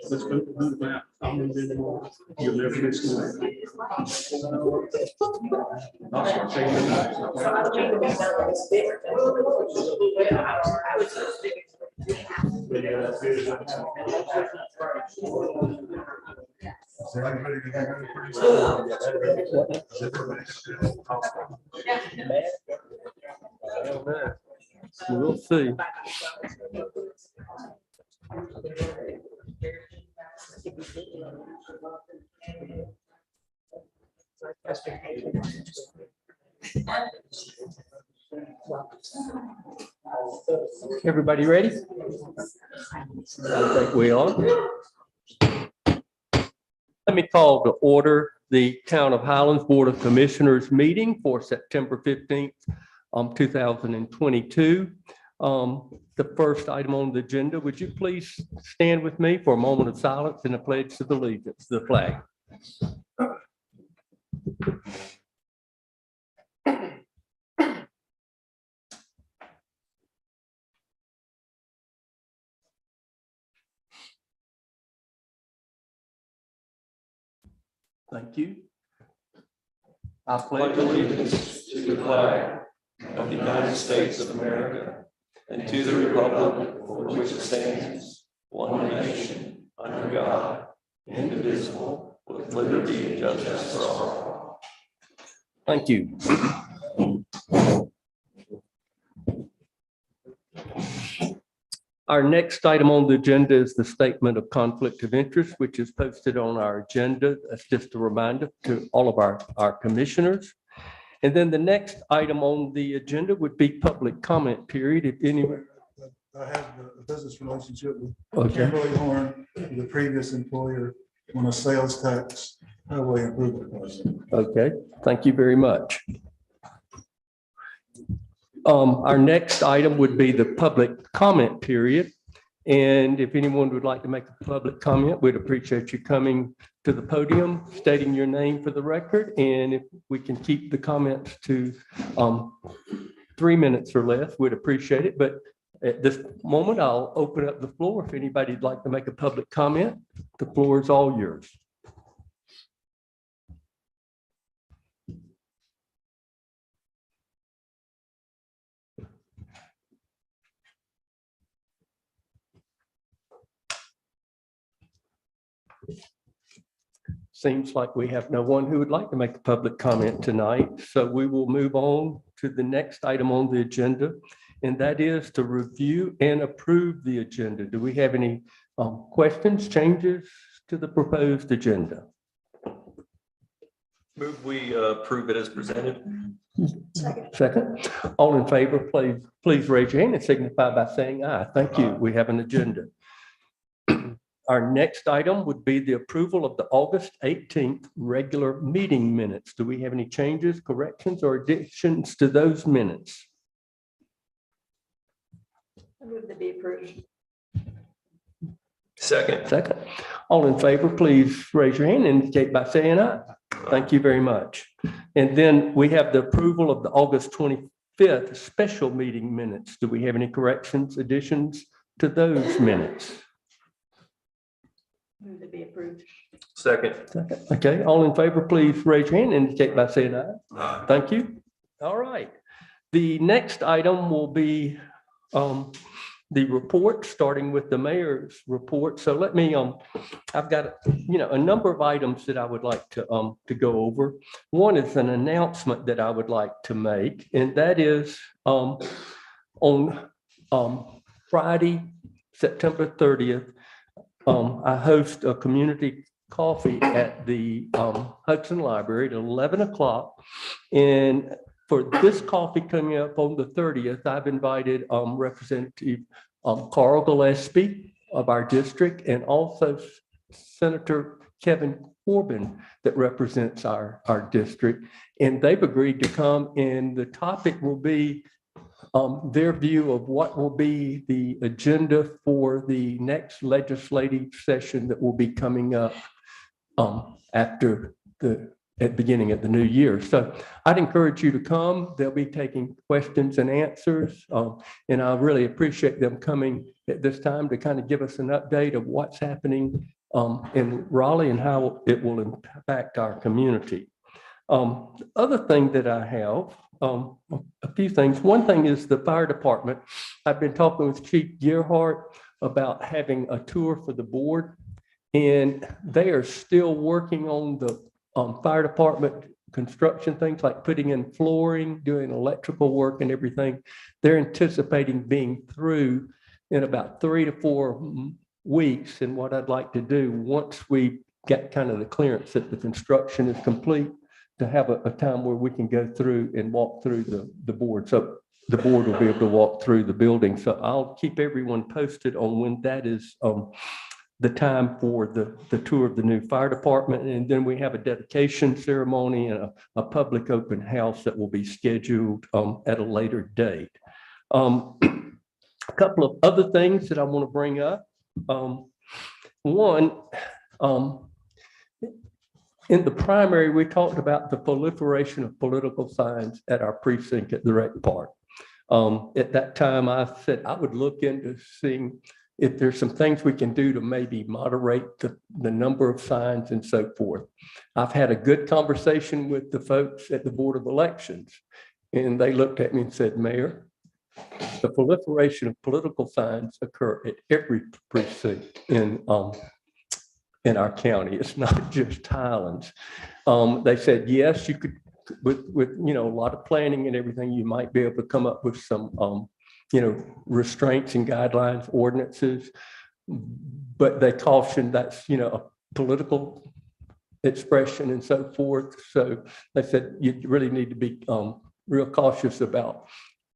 Let's go to the map. I'm gonna do more. You'll never miss the We'll see. Everybody ready? I think we are. Let me call to order the Town of Highlands Board of Commissioners meeting for September 15th, 2022. The first item on the agenda, would you please stand with me for a moment of silence and a pledge to the allegiance, the flag. Thank you. I pledge allegiance to the flag of the United States of America and to the republic for which it stands, one nation, under God, indivisible, with liberty and justice for all. Thank you. Our next item on the agenda is the statement of conflict of interest, which is posted on our agenda. That's just a reminder to all of our commissioners. And then the next item on the agenda would be public comment period. If anyone. I have a business relationship with Kimberly Horn, the previous employer, on a sales tax highway improvement project. Okay, thank you very much. Our next item would be the public comment period. And if anyone would like to make a public comment, we'd appreciate you coming to the podium, stating your name for the record. And if we can keep the comments to 3 minutes or less, we'd appreciate it. But at this moment, I'll open up the floor. If anybody'd like to make a public comment, the floor is all yours. Seems like we have no one who would like to make a public comment tonight. So we will move on to the next item on the agenda, and that is to review and approve the agenda. Do we have any questions, changes to the proposed agenda? Move we approve it as presented. Second. All in favor, please raise your hand and signify by saying aye. Thank you. We have an agenda. Our next item would be the approval of the August 18th regular meeting minutes. Do we have any changes, corrections, or additions to those minutes? I move to be approved. Second. All in favor, please raise your hand and indicate by saying aye. Thank you very much. And then we have the approval of the August 25th special meeting minutes. Do we have any corrections, additions to those minutes? Move to be approved. Second. Okay, all in favor, please raise your hand and indicate by saying aye. Thank you. All right. The next item will be the report, starting with the mayor's report. So let me, I've got, a number of items that I would like to go over. One is an announcement that I would like to make, and that is on Friday, September 30th, I host a community coffee at the Hudson Library at 11 o'clock. And for this coffee coming up on the 30th, I've invited Representative Carl Gillespie of our district and also Senator Kevin Corbin that represents our district. And they've agreed to come, and the topic will be their view of what will be the agenda for the next legislative session that will be coming up after at beginning of the new year. So I'd encourage you to come. They'll be taking questions and answers. And I really appreciate them coming at this time to kind of give us an update of what's happening in Raleigh and how it will impact our community. The other thing that I have, a few things. One thing is the fire department. I've been talking with Chief Gearhart about having a tour for the board, and they are still working on the fire department construction things like putting in flooring, doing electrical work and everything. They're anticipating being through in about 3 to 4 weeks. And what I'd like to do, once we get kind of the clearance that the construction is complete, to have a time where we can go through and walk through the board. So the board will be able to walk through the building. So I'll keep everyone posted on when that is the time for the tour of the new fire department. And then we have a dedication ceremony and a public open house that will be scheduled at a later date. A couple of other things that I want to bring up. One, in the primary, we talked about the proliferation of political signs at our precinct at the rec park. At that time, I said I would look into seeing if there's some things we can do to maybe moderate the number of signs and so forth. I've had a good conversation with the folks at the Board of Elections, and they looked at me and said, Mayor, the proliferation of political signs occur at every precinct in our county. It's not just Highlands. They said, yes, you could, with a lot of planning and everything, you might be able to come up with some restraints and guidelines, ordinances, but they cautioned that's, a political expression and so forth. So they said you really need to be real cautious about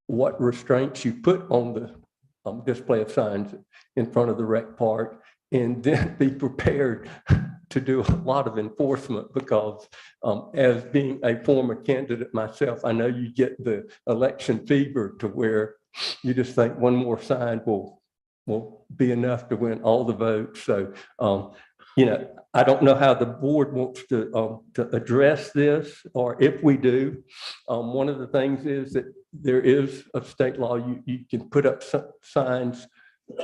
what restraints you put on the display of signs in front of the rec park, and then be prepared to do a lot of enforcement, because as being a former candidate myself, I know you get the election fever to where you just think one more sign will be enough to win all the votes. So, I don't know how the board wants to address this, or if we do. One of the things is that there is a state law, you can put up signs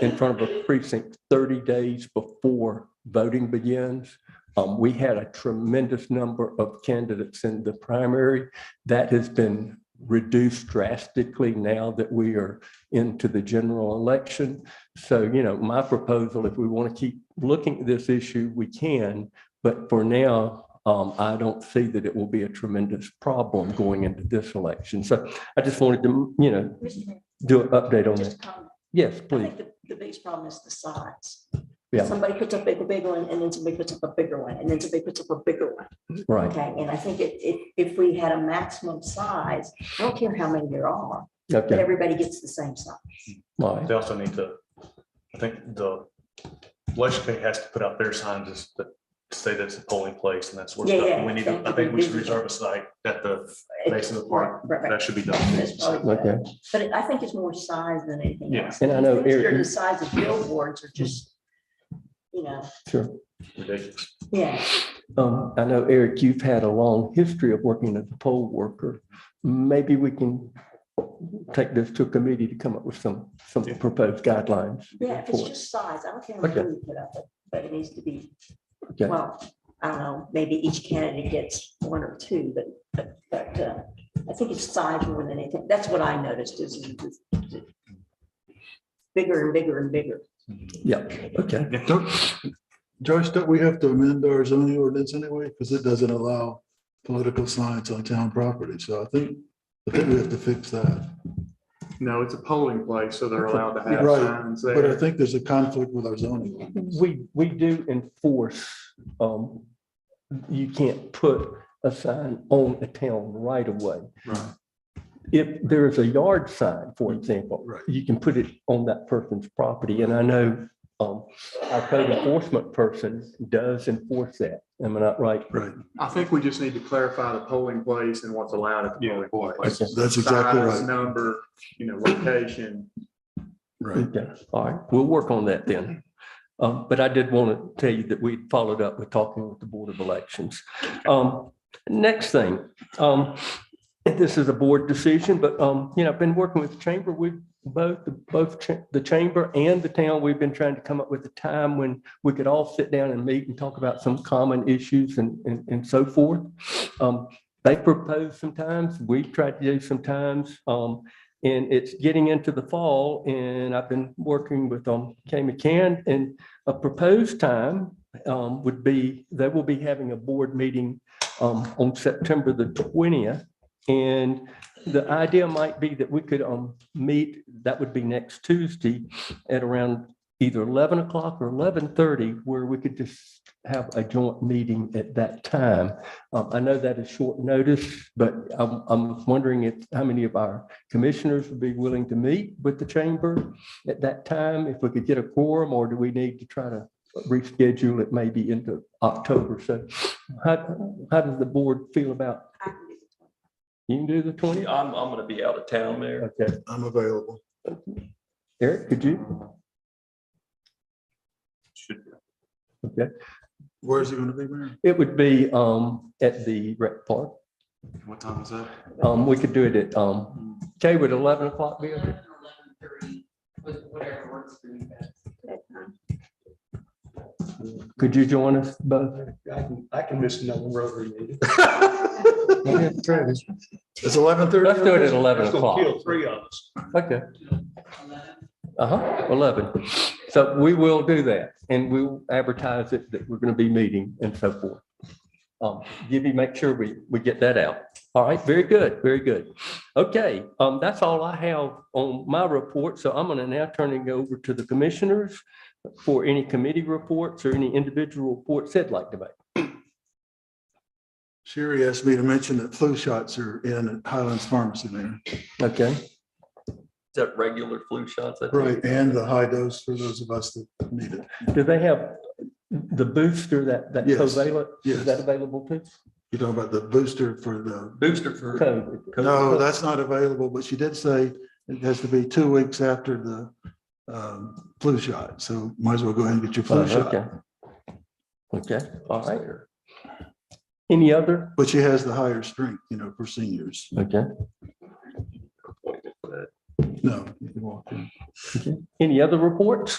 in front of a precinct 30 days before voting begins. We had a tremendous number of candidates in the primary. That has been reduced drastically now that we are into the general election. So, my proposal, if we want to keep looking at this issue, we can, but for now, I don't see that it will be a tremendous problem going into this election. So I just wanted to, do an update on that. Yes, please. I think the biggest problem is the size. Yeah. Somebody puts up a big one, and then somebody puts up a bigger one, and then somebody puts up a bigger one. Right. Okay, and I think if we had a maximum size, I don't care how many there are, but Okay. everybody gets the same size. Right. They also need to, I think the legislature has to put out their signs that say that's a polling place and that sort of Yeah, stuff. yeah, We need to, I think we should reserve a site at the base of the park. Right. That should be done. That's probably good. Okay. But I think it's more size than anything Yeah. else. And I know Things that are Eric- the size of billboards are just, Sure. Ridiculous. yeah. I know, Eric, you've had a long history of working as a poll worker. Maybe we can take this to a committee to come up with some proposed guidelines. Yeah, if it's for it. just size, I don't care Okay. what you put up, but it needs to be, Okay. well, I don't know, maybe each candidate gets one or two, but I think it's size more than anything. That's what I noticed is bigger and bigger and bigger. Yeah, okay. Joyce, don't we have to amend our zoning ordinance anyway? Because it doesn't allow political signs on town property. So I think we have to fix that. No, it's a polling place, so they're allowed to have Right, signs But I there. think there's a conflict with our zoning. ordinance. We do enforce, you can't put a sign on a town right away. Right. if there is a yard sign, for example, Right. you can put it on that person's property. And I know our code enforcement person does enforce that. Am I not right? Right. I think we just need to clarify the polling place and what's allowed at the polling place. That's exactly Size, right. number, location. Right. Okay, all right, we'll work on that then. But I did want to tell you that we followed up with talking with the Board of Elections. Next thing, this is a board decision, but I've been working with the chamber. We've the chamber and the town. We've been trying to come up with a time when we could all sit down and meet and talk about some common issues and so forth. They proposed sometimes. We've tried to do sometimes. And it's getting into the fall, and I've been working with Kay McCann, and a proposed time would be, they will be having a board meeting on September the 20th. And the idea might be that we could meet, that would be next Tuesday at around either 11 o'clock or 11:30, where we could just have a joint meeting at that time. I know that is short notice, but I'm wondering how many of our commissioners would be willing to meet with the chamber at that time, if we could get a quorum, or do we need to try to reschedule it maybe into October? So how does the board feel about, you can do the 20th? I'm going to be out of town there. Okay. I'm available. Eric, could you? Should be. Okay. Where's it going to be, Mayor? It would be at the rec park. What time is that? We could do it at Jay, would 11 o'clock be okay? 11:30, whatever works for you guys. Could you join us both? I can miss another Rotary meeting. It's 11:30. Let's do it at 11 That's gonna o'clock. kill three of us. Okay. 11. So we will do that, and we'll advertise it that we're going to be meeting and so forth. Gibby, make sure we get that out. All right, very good, very good. Okay, that's all I have on my report. So I'm going to now turn it over to the commissioners for any committee reports or any individual reports they'd like to make. Sherry asked me to mention that flu shots are in at Highlands Pharmacy, Mayor. Okay, Is that regular flu shots? I think? Right, and the high dose for those of us that need it. do they have the booster that Yes. covalent? Yes. Is that available too? You're talking about the booster for the, Booster for. COVID. no, that's not available, but she did say it has to be 2 weeks after the flu shot. So might as well go ahead and get your flu shot. Okay. Okay, all right. Any other? But she has the higher strength, for seniors. Okay. No. You can walk in. Okay. Any other reports?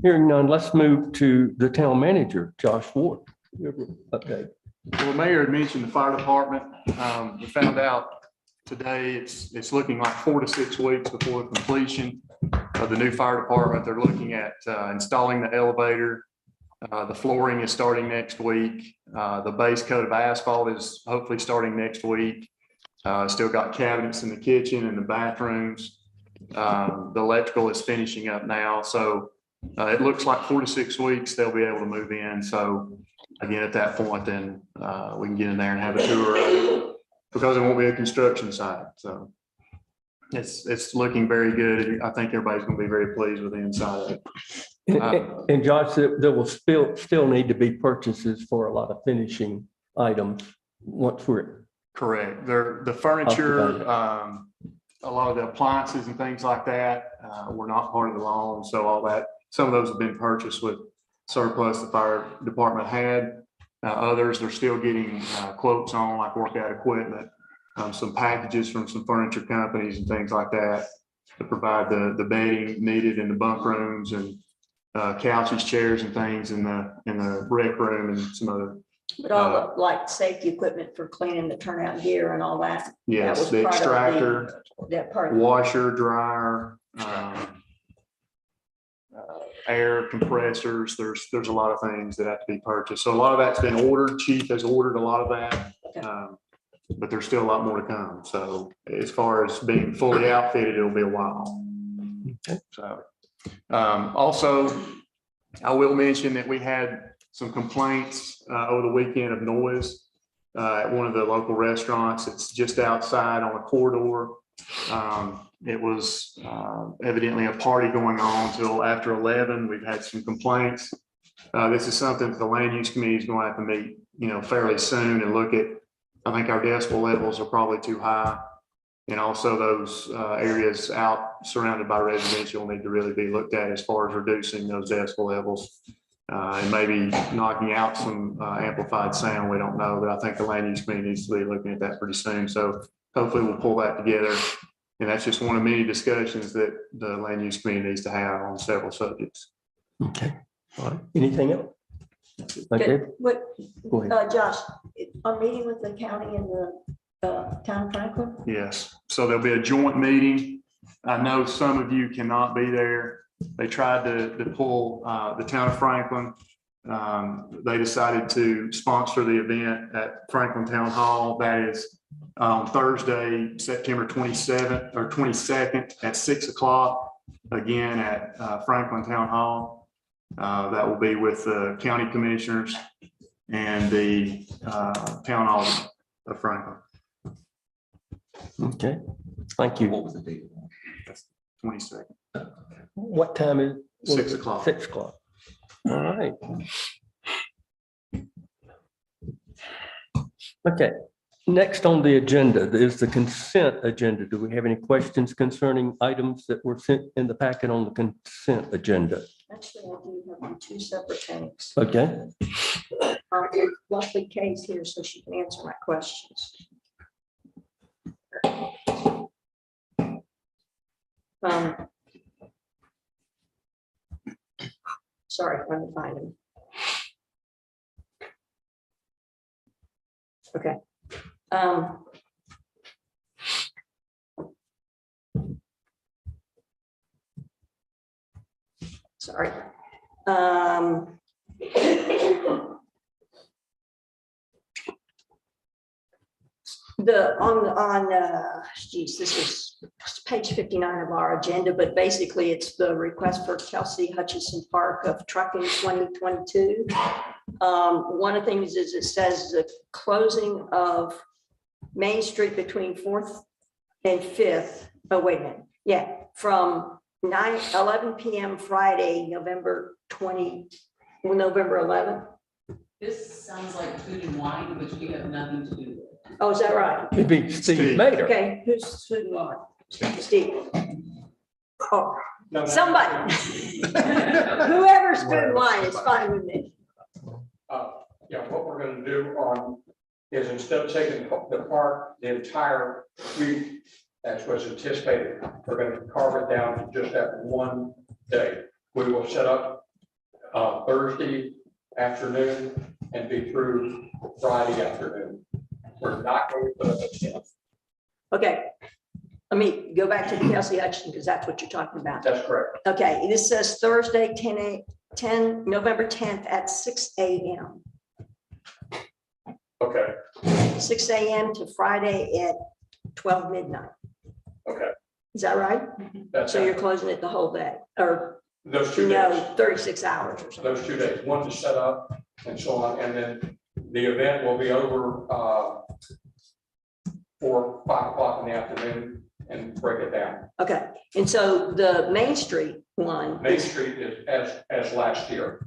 Hearing none, let's move to the town manager, Josh Ward. Okay. Well, the mayor had mentioned the fire department. We found out today it's looking like 4 to 6 weeks before completion of the new fire department. They're looking at installing the elevator. The flooring is starting next week. The base coat of asphalt is hopefully starting next week. Still got cabinets in the kitchen and the bathrooms. The electrical is finishing up now. So it looks like 4 to 6 weeks they'll be able to move in. So again, at that point, then we can get in there and have a tour of it, because it won't be a construction site. So it's looking very good. I think everybody's going to be very pleased with the inside of it. And Josh, there will still need to be purchases for a lot of finishing items once we're. Correct. The furniture, a lot of the appliances and things like that were not part of the loan. So all that, some of those have been purchased with surplus the fire department had. Others, they're still getting quotes on, like workout equipment, some packages from some furniture companies and things like that to provide the bedding needed in the bunk rooms, and couches, chairs and things in the rec room, and some other. But all the like safety equipment for cleaning the turnout gear and all that. Yes, that was the part of extractor, that part of washer, dryer, air compressors. There's a lot of things that have to be purchased. So a lot of that's been ordered. Chief has ordered a lot of that. Okay. But there's still a lot more to come. So as far as being fully outfitted, it'll be a while. Okay. So also, I will mention that we had some complaints over the weekend of noise at one of the local restaurants. It's just outside on a corridor. It was evidently a party going on till after 11. We've had some complaints. This is something that the land use committee is going to have to meet, fairly soon and look at. I think our decibel levels are probably too high. And also those areas out surrounded by residential need to really be looked at as far as reducing those decibel levels. And maybe knocking out some amplified sound. We don't know, but I think the land use committee needs to be looking at that pretty soon. So hopefully we'll pull that together. And that's just one of many discussions that the land use committee needs to have on several subjects. Okay, all right. Anything else? Okay, What, go ahead. Josh, I'm meeting with the county and the town of Franklin. Yes, so there'll be a joint meeting. I know some of you cannot be there. They tried to pull the town of Franklin. They decided to sponsor the event at Franklin Town Hall. That is on Thursday, September 27th or 22nd at 6 o'clock, again at Franklin Town Hall. That will be with the county commissioners and the town hall of Franklin. Okay, thank you. What was the date? 22nd, What time is? 6 o'clock. 6 o'clock. All right. Okay, next on the agenda is the consent agenda. Do we have any questions concerning items that were sent in the packet on the consent agenda? Actually, I do have two separate things. Okay, Leslie Kay's here, so she can answer my questions. Sorry, let me find him. Okay. Sorry. Geez, this is page 59 of our agenda, but basically it's the request for Kelsey Hutchison Park of Trucking 2022. One of the things is it says the closing of Main Street between 4th and 5th. Oh, wait a minute. Yeah, from 11 p.m. Friday, November 11th. This sounds like food and wine, which we have nothing to do with. Oh, is that right? it'd be Steve Steve. Mater. Okay, who's food and wine? Steve. Oh, somebody. Whoever's food and wine is fine with me. Yeah, what we're gonna do is instead of taking the park, the entire week, as was anticipated, we're gonna carve it down to just that one day. We will set up Thursday afternoon and be through Friday afternoon. We're not going to put up a tent. Okay. Let me go back to the Kelsey Hutchison because that's what you're talking about. That's correct. Okay, this says Thursday, November 10th at 6 a.m. Okay, 6 a.m. to Friday at 12 midnight. okay. Is that right? That's So you're closing it the whole day or those 2 days. no, 36 hours or something. Those 2 days, one to set up and so on, and then the event will be over 4, 5 o'clock in the afternoon and break it down. Okay, and so the Main Street one, Main Street is as last year.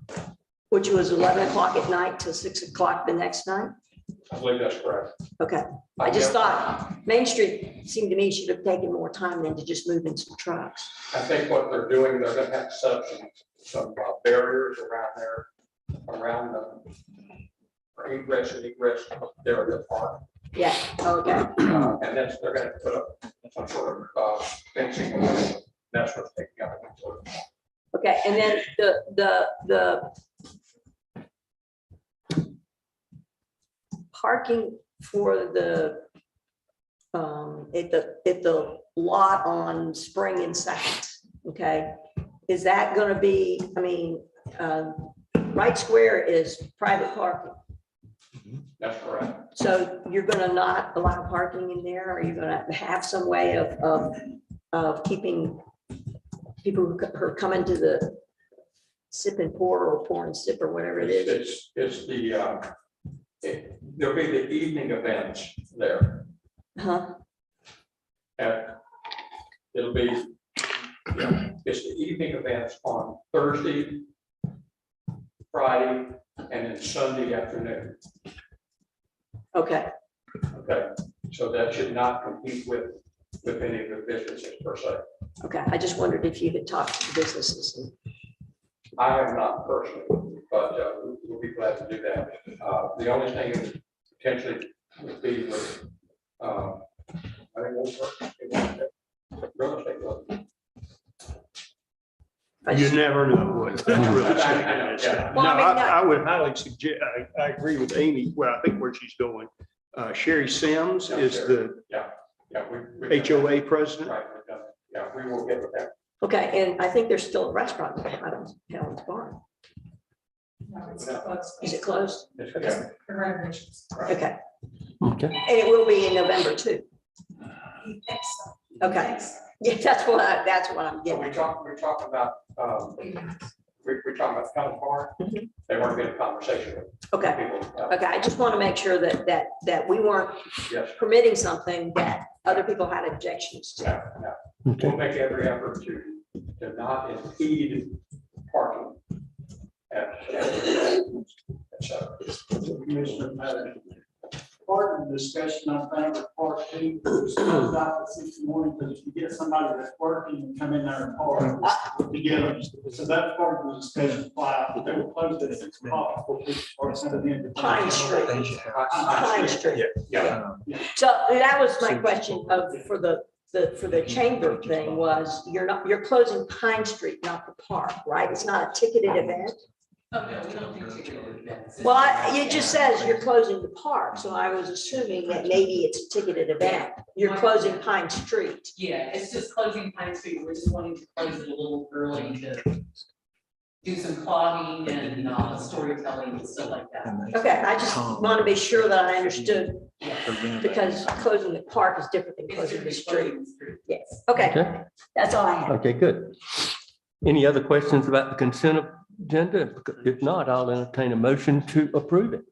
which was 11 o'clock at night till 6 o'clock the next night. I believe that's correct. Okay, I just thought Main Street seemed to me should have taken more time than to just move in some trucks. I think what they're doing, they're gonna have to set up some barriers around there, around the egress and egress there at the park. Yeah, okay, And then they're gonna put up some sort of fencing. That's what's taking up. okay, and then the parking for the at the lot on Spring and Second, okay? Is that gonna be, I mean, Wright Square is private parking. That's correct. So you're gonna not allow parking in there? Or you're gonna have some way of keeping people who are coming to the sip and pour or pour and sip or whatever it is? It's the, there'll be the evening events there. Huh? And it'll be, it's the evening events on Thursday, Friday, and then Sunday afternoon. Okay, Okay, so that should not compete with any of the businesses per se. okay. I just wondered if you had talked to the businesses. I have not personally, but we'll be glad to do that. The only thing is potentially would be with, I think we'll work. Real estate. You never know what. I know, yeah. No, Well, I mean, I would highly suggest, I agree with Amy, well, I think where she's going. Sherry Sims is the Yeah, we. HOA president. Right, yeah, we will get with that. Okay, and I think there's still a restaurant in Highlands Barn. No, it's closed. Is it closed? It's- Because yeah, the renovations. Okay, Okay. and it will be in November too. He thinks so. Okay. Yeah, that's what I'm So getting. we talk about, we're talking about Highlands Barn. Mhm. They want to get a conversation with Okay, people. okay. I just want to make sure that we weren't Yes, permitting something that other people had objections to. yeah. Okay. We'll make every effort to not impede parking. So, Commissioner, part of the discussion, I think, or part two, was about the 61, because if you get somebody that's working and come in there and park together, so that's part of the discussion. Why they were closed at 6 o'clock for people coming in. Pine Street. Pine Street. yeah, So that was my question for the chamber thing was, you're closing Pine Street, not the park, right? It's not a ticketed event. Oh, no, we don't do ticketed events. Well, it just says you're closing the park, so I was assuming that maybe it's a ticketed event. You're closing Pine Street. Yeah, it's just closing Pine Street. We're just wanting to close it a little early to do some clogging and storytelling and stuff like that. Okay, I just want to be sure that I understood, Yeah. because closing the park is different than It's closing the different street. closing the street. Yes, okay, Okay. that's all I have. Okay, good. Any other questions about the consent agenda? If not, I'll entertain a motion to approve it.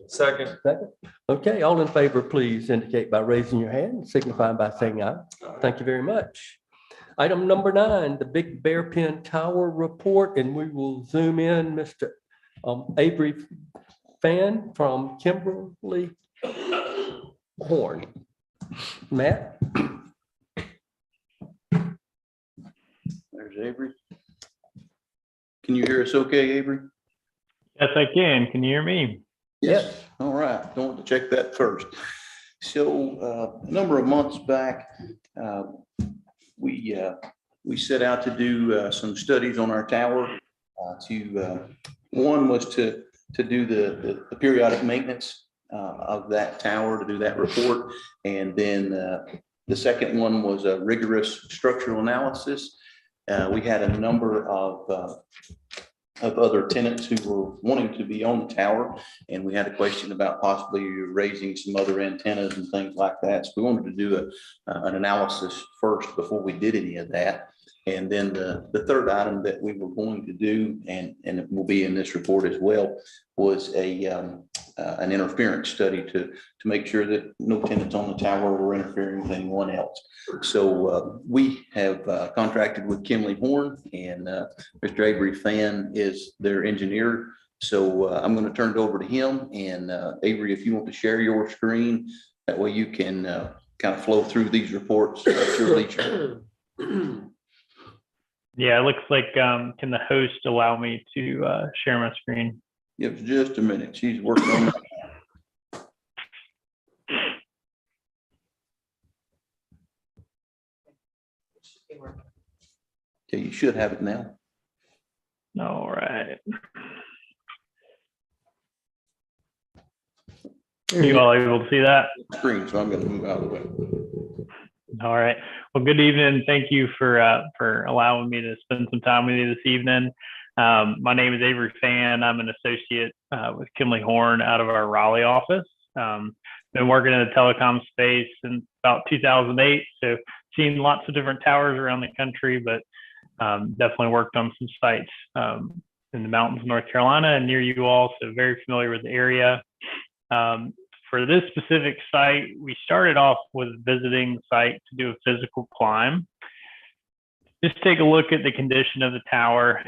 Second. Second. Okay, all in favor, please indicate by raising your hand, signifying by saying aye. Thank you very much. Item number 9, the Big Bear Pen Tower report, and we will zoom in Mr. Avery Fan from Kimberly Horn. Matt? There's Avery. Can you hear us okay, Avery? Yes, I can. Can you hear me? Yes. All right, don't want to check that first. So a number of months back, we set out to do some studies on our tower. One was to do the periodic maintenance of that tower, to do that report. And then the second one was a rigorous structural analysis. We had a number of other tenants who were wanting to be on the tower, and we had a question about possibly raising some other antennas and things like that. So we wanted to do an analysis first before we did any of that. And then the third item that we were going to do, and it will be in this report as well, was an interference study to make sure that no tenants on the tower were interfering with anyone else. So we have contracted with Kimberly Horn, and Mr. Avery Fan is their engineer. So I'm going to turn it over to him. And Avery, if you want to share your screen, that way you can kind of flow through these reports at your leisure. Yeah, it looks like, can the host allow me to share my screen? Give us just a minute. She's working on that. Okay, you should have it now. All right. You all able to see that? Screen, so I'm going to move out of the way. All right. Well, good evening. Thank you for allowing me to spend some time with you this evening. My name is Avery Fan. I'm an associate with Kimberly Horn out of our Raleigh office. Been working in the telecom space since about 2008. So seen lots of different towers around the country, but definitely worked on some sites in the mountains of North Carolina and near you all, so very familiar with the area. For this specific site, we started off with visiting the site to do a physical climb. Just take a look at the condition of the tower.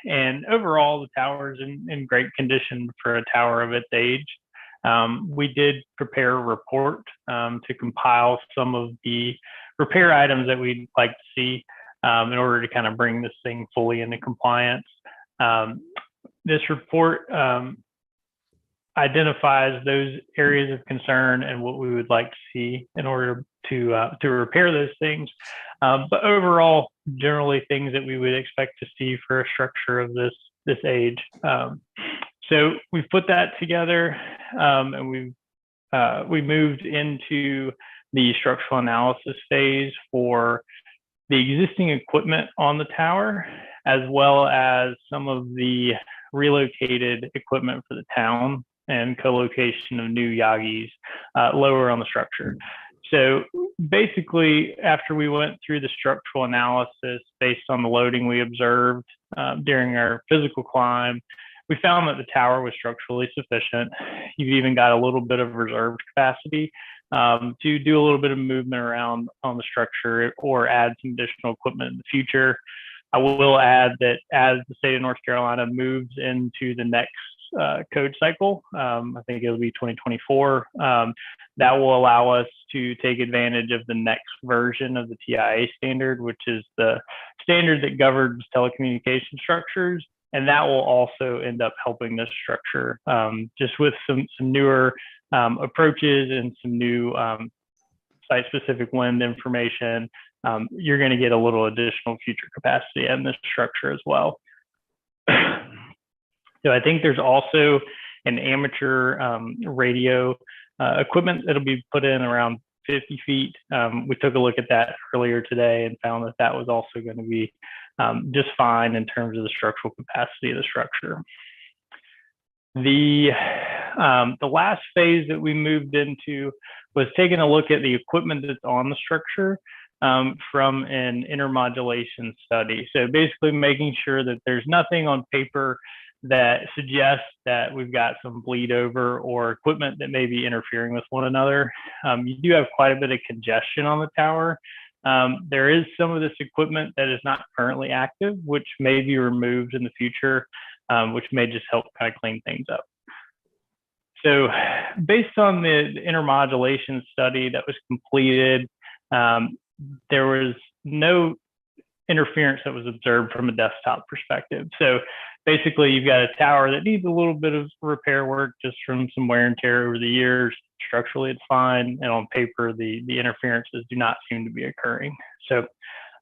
And overall, the tower is in great condition for a tower of its age. We did prepare a report to compile some of the repair items that we'd like to see in order to kind of bring this thing fully into compliance. This report identifies those areas of concern and what we would like to see in order to repair those things. But overall, generally things that we would expect to see for a structure of this age. So we've put that together, and we moved into the structural analysis phase for the existing equipment on the tower, as well as some of the relocated equipment for the town and co-location of new Yagis lower on the structure. So basically, after we went through the structural analysis based on the loading we observed during our physical climb, we found that the tower was structurally sufficient. You've even got a little bit of reserved capacity to do a little bit of movement around on the structure or add some additional equipment in the future. I will add that as the state of North Carolina moves into the next code cycle, I think it'll be 2024, that will allow us to take advantage of the next version of the TIA standard, which is the standard that governs telecommunication structures. And that will also end up helping this structure just with some newer approaches and some new site-specific wind information. You're going to get a little additional future capacity in this structure as well. So I think there's also an amateur radio equipment that'll be put in around 50 feet. We took a look at that earlier today and found that that was also going to be just fine in terms of the structural capacity of the structure. The last phase that we moved into was taking a look at the equipment that's on the structure from an intermodulation study. So basically making sure that there's nothing on paper that suggests that we've got some bleed over or equipment that may be interfering with one another. You do have quite a bit of congestion on the tower. There is some of this equipment that is not currently active, which may be removed in the future, which may just help kind of clean things up. So based on the intermodulation study that was completed, there was no interference that was observed from a desktop perspective. So basically, you've got a tower that needs a little bit of repair work just from some wear and tear over the years. Structurally, it's fine. And on paper, the interferences do not seem to be occurring. So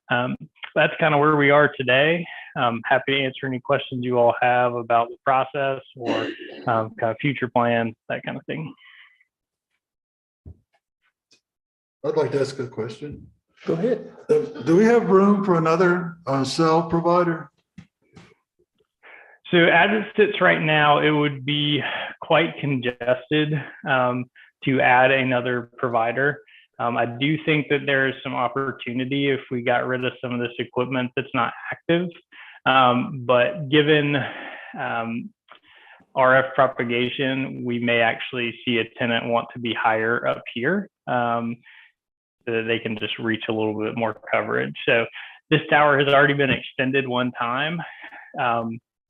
that's kind of where we are today. I'm happy to answer any questions you all have about the process or kind of future plans, that kind of thing. I'd like to ask a question. Go ahead. Do we have room for another cell provider? So as it sits right now, it would be quite congested to add another provider. I do think that there is some opportunity if we got rid of some of this equipment that's not active. But given RF propagation, we may actually see a tenant want to be higher up here so that they can just reach a little bit more coverage. So this tower has already been extended one time.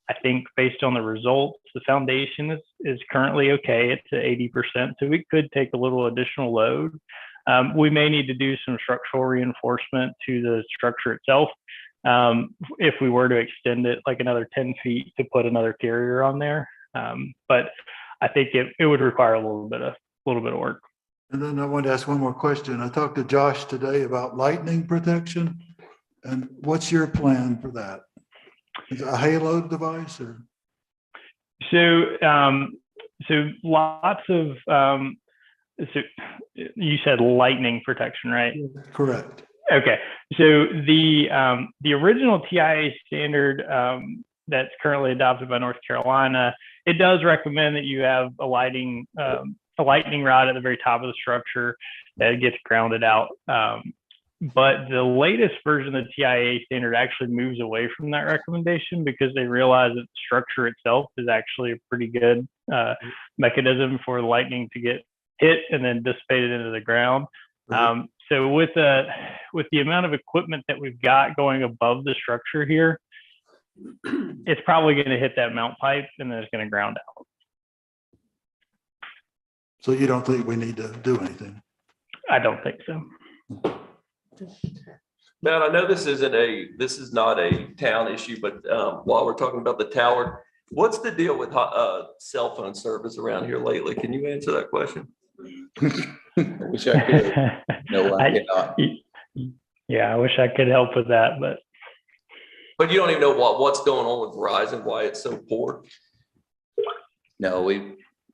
I think based on the results, the foundation is currently okay. It's at 80%, so we could take a little additional load. We may need to do some structural reinforcement to the structure itself if we were to extend it like another 10 feet to put another carrier on there. But I think it would require a little bit of work. And then I wanted to ask one more question. I talked to Josh today about lightning protection. And what's your plan for that? Is it a halo device or? So lots of, so you said lightning protection, right? Correct. Okay. So the original TIA standard that's currently adopted by North Carolina, it does recommend that you have a lightning rod at the very top of the structure that gets grounded out But the latest version of the TIA standard actually moves away from that recommendation because they realize that the structure itself is actually a pretty good mechanism for lightning to get hit and then dissipated into the ground. So with the amount of equipment that we've got going above the structure here, it's probably going to hit that mount pipe and then it's going to ground out. So you don't think we need to do anything? I don't think so. Matt, I know this is not a town issue, but while we're talking about the tower, what's the deal with cell phone service around here lately? Can you answer that question? I wish I could. No, I cannot. Yeah, I wish I could help with that, But you don't even know what's going on with Verizon, why it's so poor? No,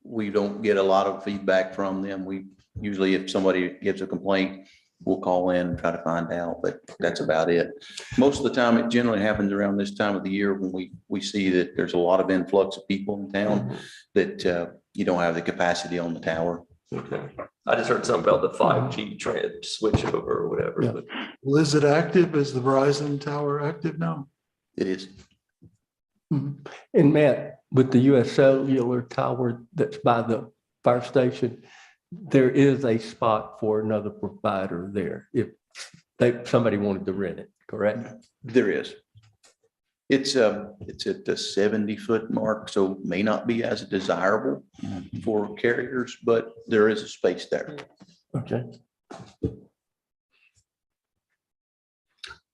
we don't get a lot of feedback from them. We usually, if somebody gives a complaint, we'll call in and try to find out, but that's about it. Most of the time, it generally happens around this time of the year when we see that there's a lot of influx of people in town that you don't have the capacity on the tower. Okay. I just heard something about the 5G trend switch over or whatever. Yeah. But Well, is it active? Is the Verizon tower active now? It is. And Matt, with the US Cellular tower that's by the fire station, there is a spot for another provider there if somebody wanted to rent it, correct? There is. It's at the 70-foot mark, so may not be as desirable for carriers, but there is a space there. Okay.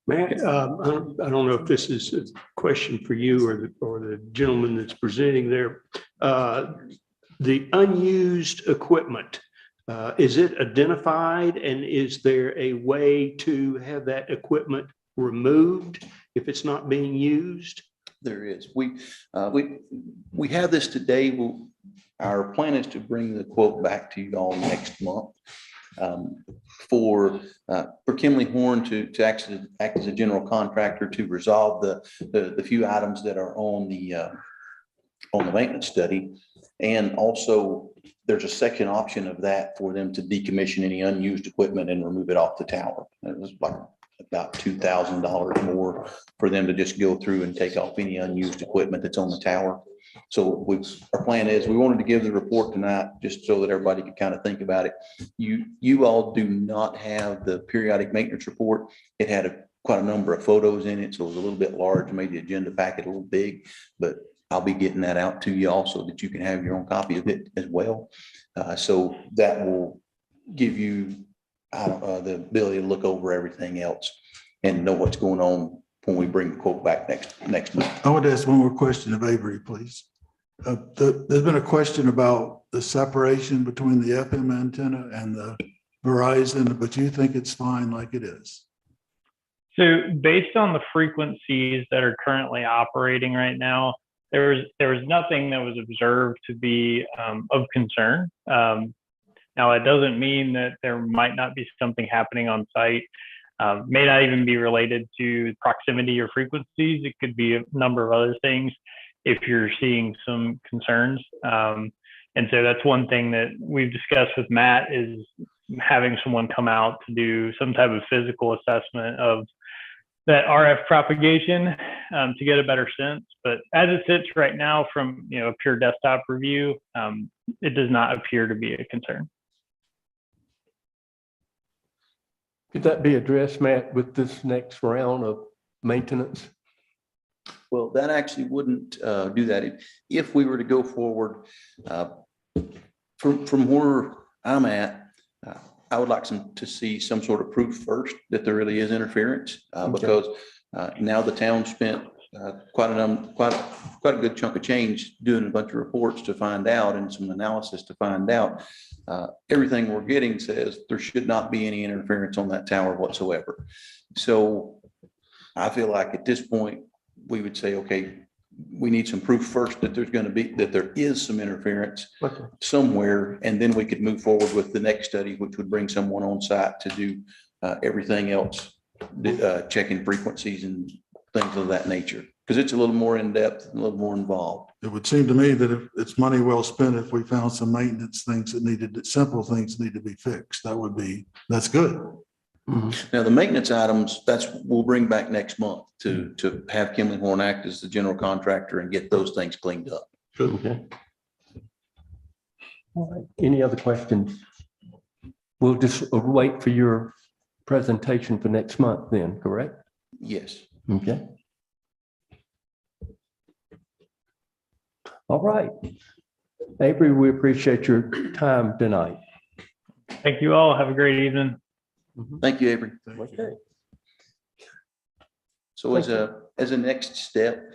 Matt, I don't know if this is a question for you or the gentleman that's presenting there. The unused equipment, is it identified, and is there a way to have that equipment removed if it's not being used? There is. We have this today. Our plan is to bring the quote back to you all next month for Kimley Horn to act as a general contractor to resolve the few items that are on the maintenance study. And also there's a second option of that for them to decommission any unused equipment and remove it off the tower. It was like about $2,000 more for them to just go through and take off any unused equipment that's on the tower. So our plan is, we wanted to give the report tonight just so that everybody could kind of think about it. You all do not have the periodic maintenance report. It had quite a number of photos in it, so it was a little bit large, made the agenda packet a little big, but I'll be getting that out to you also, that you can have your own copy of it as well. So that will give you the ability to look over everything else and know what's going on when we bring the quote back next month. I want to ask one more question of Avery, please. There's been a question about the separation between the FM antenna and the Verizon, but you think it's fine like it is? So based on the frequencies that are currently operating right now, there was nothing that was observed to be of concern. Now, it doesn't mean that there might not be something happening on site. May not even be related to proximity or frequencies. It could be a number of other things if you're seeing some concerns. And so that's one thing that we've discussed with Matt, is having someone come out to do some type of physical assessment of that RF propagation to get a better sense. But as it sits right now from a pure desktop review, it does not appear to be a concern. Could that be addressed, Matt, with this next round of maintenance? Well, that actually wouldn't do that. If we were to go forward from where I'm at, I would like to see some sort of proof first that there really is interference, because now the town spent quite a good chunk of change doing a bunch of reports to find out, and some analysis to find out. Everything we're getting says there should not be any interference on that tower whatsoever. So I feel like at this point, we would say, okay, we need some proof first that there is some interference somewhere, and then we could move forward with the next study, which would bring someone on site to do everything else, checking frequencies and things of that nature, because it's a little more in depth and a little more involved. It would seem to me that if it's money well spent, if we found some maintenance things simple things need to be fixed, that's good. Now, the maintenance items, we'll bring back next month to have Kimley Horn act as the general contractor and get those things cleaned up. Okay. All right. Any other questions? We'll just wait for your presentation for next month then, correct? Yes. Okay. All right. Avery, we appreciate your time tonight. Thank you all. Have a great evening. Thank you, Avery. Okay. So as a next step,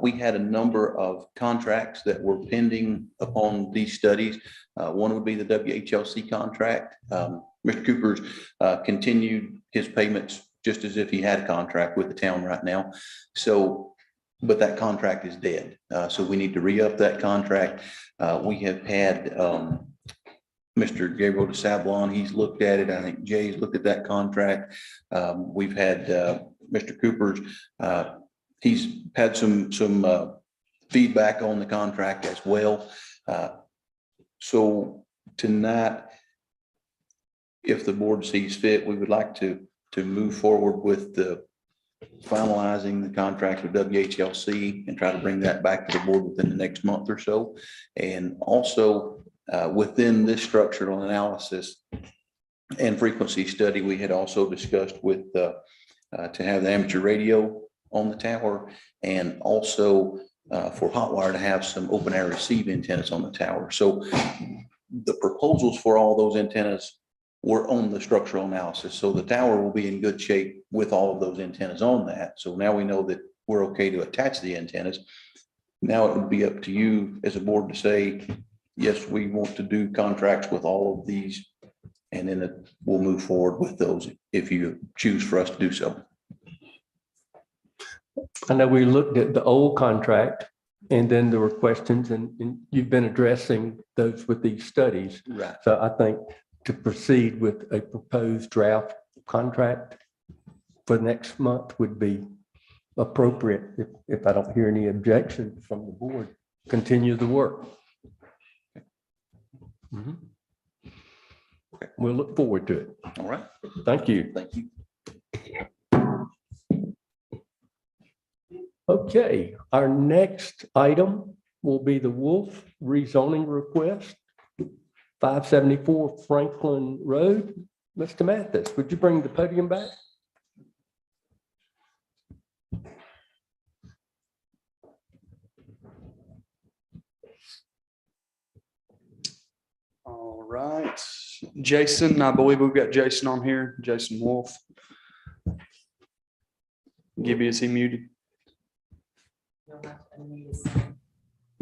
we had a number of contracts that were pending upon these studies. One would be the WHLC contract. Mr. Cooper's continued his payments just as if he had a contract with the town right now. So, but that contract is dead. So we need to re-up that contract. We have had Mr. Gabriel de Sablon, he's looked at it. I think Jay's looked at that contract. We've had Mr. Cooper's, he's had some feedback on the contract as well. So tonight, if the board sees fit, we would like to move forward with the finalizing the contract with WHLC and try to bring that back to the board within the next month or so. And also within this structural analysis and frequency study, we had also discussed with to have the amateur radio on the tower, and also for Hotwire to have some open air receive antennas on the tower. So the proposals for all those antennas were on the structural analysis. So the tower will be in good shape with all of those antennas on that. So now we know that we're okay to attach the antennas. Now it would be up to you as a board to say, yes, we want to do contracts with all of these, and then we'll move forward with those if you choose for us to do so. I know we looked at the old contract and then there were questions, and you've been addressing those with these studies. Right. So I think to proceed with a proposed draft contract for next month would be appropriate if I don't hear any objections from the board. Continue the work. We'll look forward to it. All right. Thank you. Thank you. Okay, our next item will be the Wolf rezoning request, 574 Franklin Road. Mr. Mathis, would you bring the podium back? All right, Jason, I believe we've got Jason on here, Jason Wolf. Gibby, is he muted?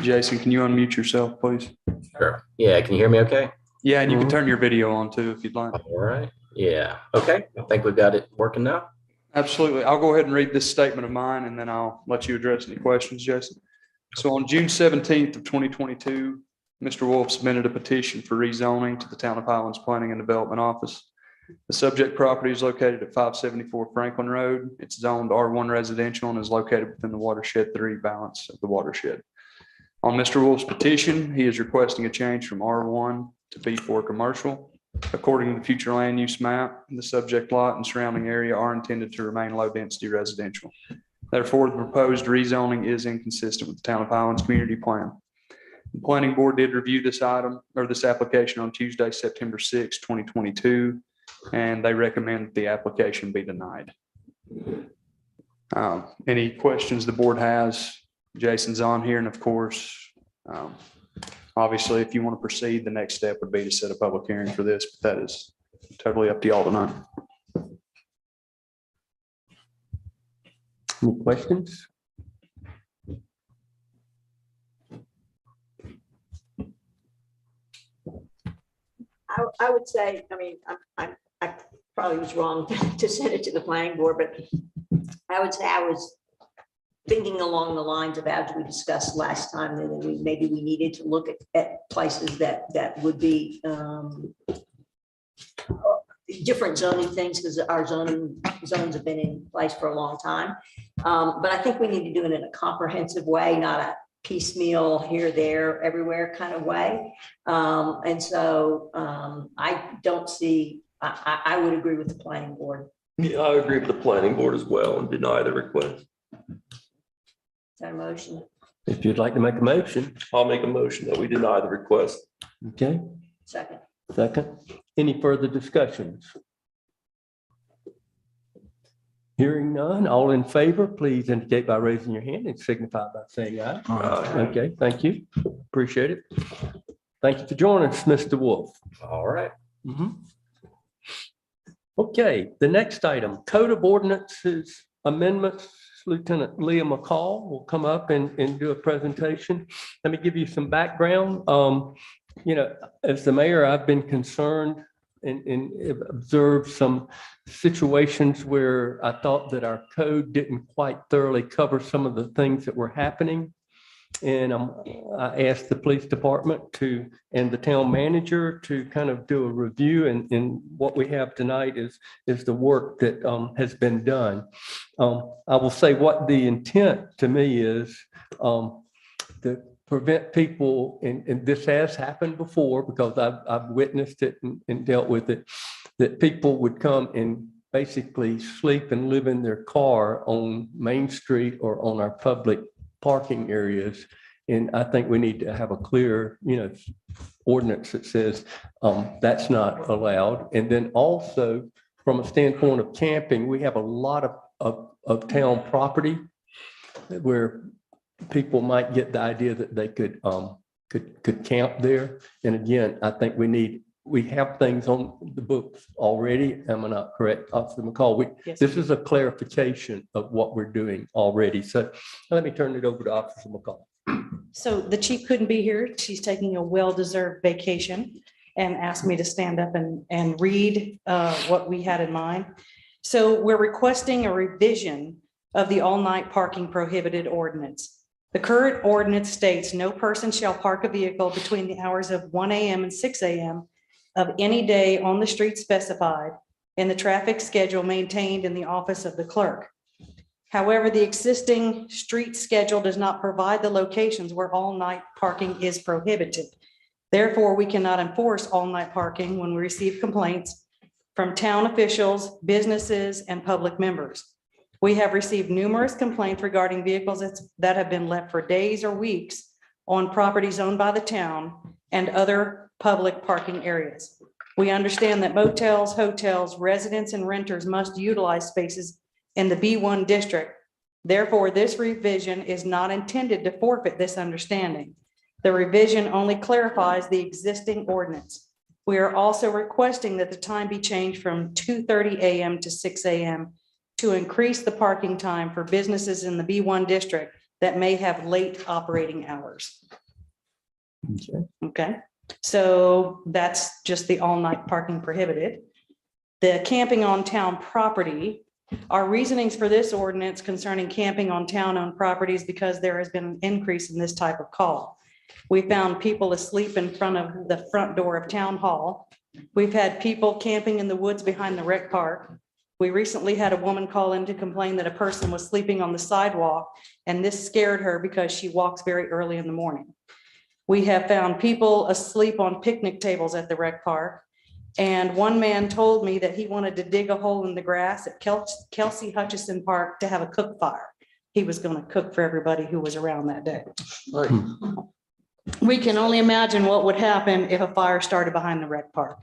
Jason, can you unmute yourself, please? Sure. Yeah, can you hear me okay? Yeah, and you can turn your video on too if you'd like. All right. Yeah. Okay. I think we've got it working now. Absolutely. I'll go ahead and read this statement of mine and then I'll let you address any questions, Jason. So on June 17th of 2022, Mr. Wolf submitted a petition for rezoning to the Town of Highlands Planning and Development Office. The subject property is located at 574 Franklin Road. It's zoned R1 residential and is located within the watershed 3 balance of the watershed. On Mr. Wolf's petition, he is requesting a change from R1 to B4 commercial. According to the future land use map, the subject lot and surrounding area are intended to remain low density residential. Therefore, the proposed rezoning is inconsistent with the Town of Highlands community plan. The planning board did review this item or this application on Tuesday, September 6, 2022. And they recommend that the application be denied. Any questions the board has? Jason's on here, and of course, obviously, if you want to proceed, the next step would be to set a public hearing for this, but that is totally up to y'all tonight. Any questions? I would say, I mean, I probably was wrong to send it to the planning board, but I would say I was thinking along the lines of, as we discussed last time, that maybe we needed to look at places that would be different zoning things, because our zones have been in place for a long time. But I think we need to do it in a comprehensive way, not a piecemeal here, there, everywhere kind of way. And so I don't see I would agree with the planning board. Yeah, I agree with the planning board as well and deny the request. Is that a motion? If you'd like to make a motion, I'll make a motion that we deny the request. okay, Second. second. Any further discussions? Hearing none, all in favor, please indicate by raising your hand and signify by saying aye. Okay, thank you. Appreciate it. Thank you for joining us, Mr. Wolf. All right. Okay, the next item, Code of Ordinances Amendments. Lieutenant Leah McCall will come up and do a presentation. Let me give you some background. As the mayor, I've been concerned and observed some situations where I thought that our code didn't quite thoroughly cover some of the things that were happening. And I asked the police department and the town manager to kind of do a review, and what we have tonight is the work that has been done. I will say what the intent to me is to prevent people, and this has happened before because I've witnessed it and dealt with it, that people would come and basically sleep and live in their car on Main Street or on our public parking areas. And I think we need to have a clear, ordinance that says that's not allowed. And then also from a standpoint of camping, we have a lot of town property where people might get the idea that they could camp there. And again, I think we have things on the books already. Am I not correct, Officer McCall? Yes. This is a clarification of what we're doing already. So let me turn it over to Officer McCall. So the chief couldn't be here. She's taking a well-deserved vacation and asked me to stand up and read what we had in mind. So we're requesting a revision of the all-night parking prohibited ordinance. The current ordinance states no person shall park a vehicle between the hours of 1 a.m. and 6 a.m. of any day on the street specified in the traffic schedule maintained in the office of the clerk. However, the existing street schedule does not provide the locations where all-night parking is prohibited. Therefore, we cannot enforce all-night parking when we receive complaints from town officials, businesses, and public members. We have received numerous complaints regarding vehicles that have been left for days or weeks on properties owned by the town and other public parking areas. We understand that motels, hotels, residents, and renters must utilize spaces in the B1 district. Therefore, this revision is not intended to forfeit this understanding. The revision only clarifies the existing ordinance. We are also requesting that the time be changed from 2:30 a.m. to 6 a.m. to increase the parking time for businesses in the B1 district that may have late operating hours. Okay, so that's just the all-night parking prohibited. The camping on town property. Our reasonings for this ordinance concerning camping on town-owned properties because there has been an increase in this type of call. We found people asleep in front of the front door of town hall. We've had people camping in the woods behind the rec park. We recently had a woman call in to complain that a person was sleeping on the sidewalk, and this scared her because she walks very early in the morning. We have found people asleep on picnic tables at the rec park. And one man told me that he wanted to dig a hole in the grass at Kelsey Hutchison Park to have a cook fire. He was going to cook for everybody who was around that day. Right. We can only imagine what would happen if a fire started behind the rec park.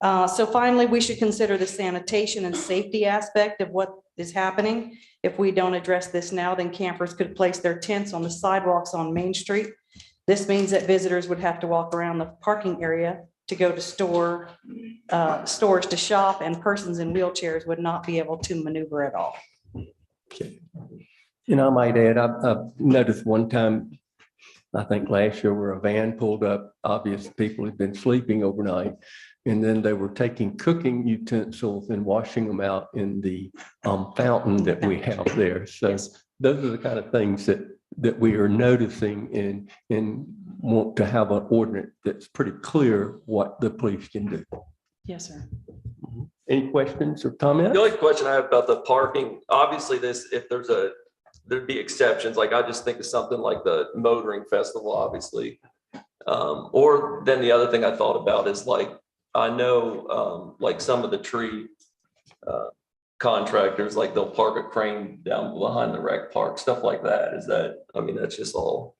So finally, we should consider the sanitation and safety aspect of what is happening. If we don't address this now, then campers could place their tents on the sidewalks on Main Street. This means that visitors would have to walk around the parking area to go to stores to shop, and persons in wheelchairs would not be able to maneuver at all. Okay. I might add, I've noticed one time, I think last year, where a van pulled up, obvious people had been sleeping overnight, and then they were taking cooking utensils and washing them out in the fountain that we have there. So those are the kind of things that we are noticing and want to have an ordinance that's pretty clear what the police can do. Yes, sir. Any questions or comments? The only question I have about the parking, obviously there'd be exceptions. Like I just think of something like the motoring festival, obviously. Or then the other thing I thought about is like I know, like some of the tree contractors, like they'll park a crane down behind the rec park, stuff like that. Is that, I mean, that's just all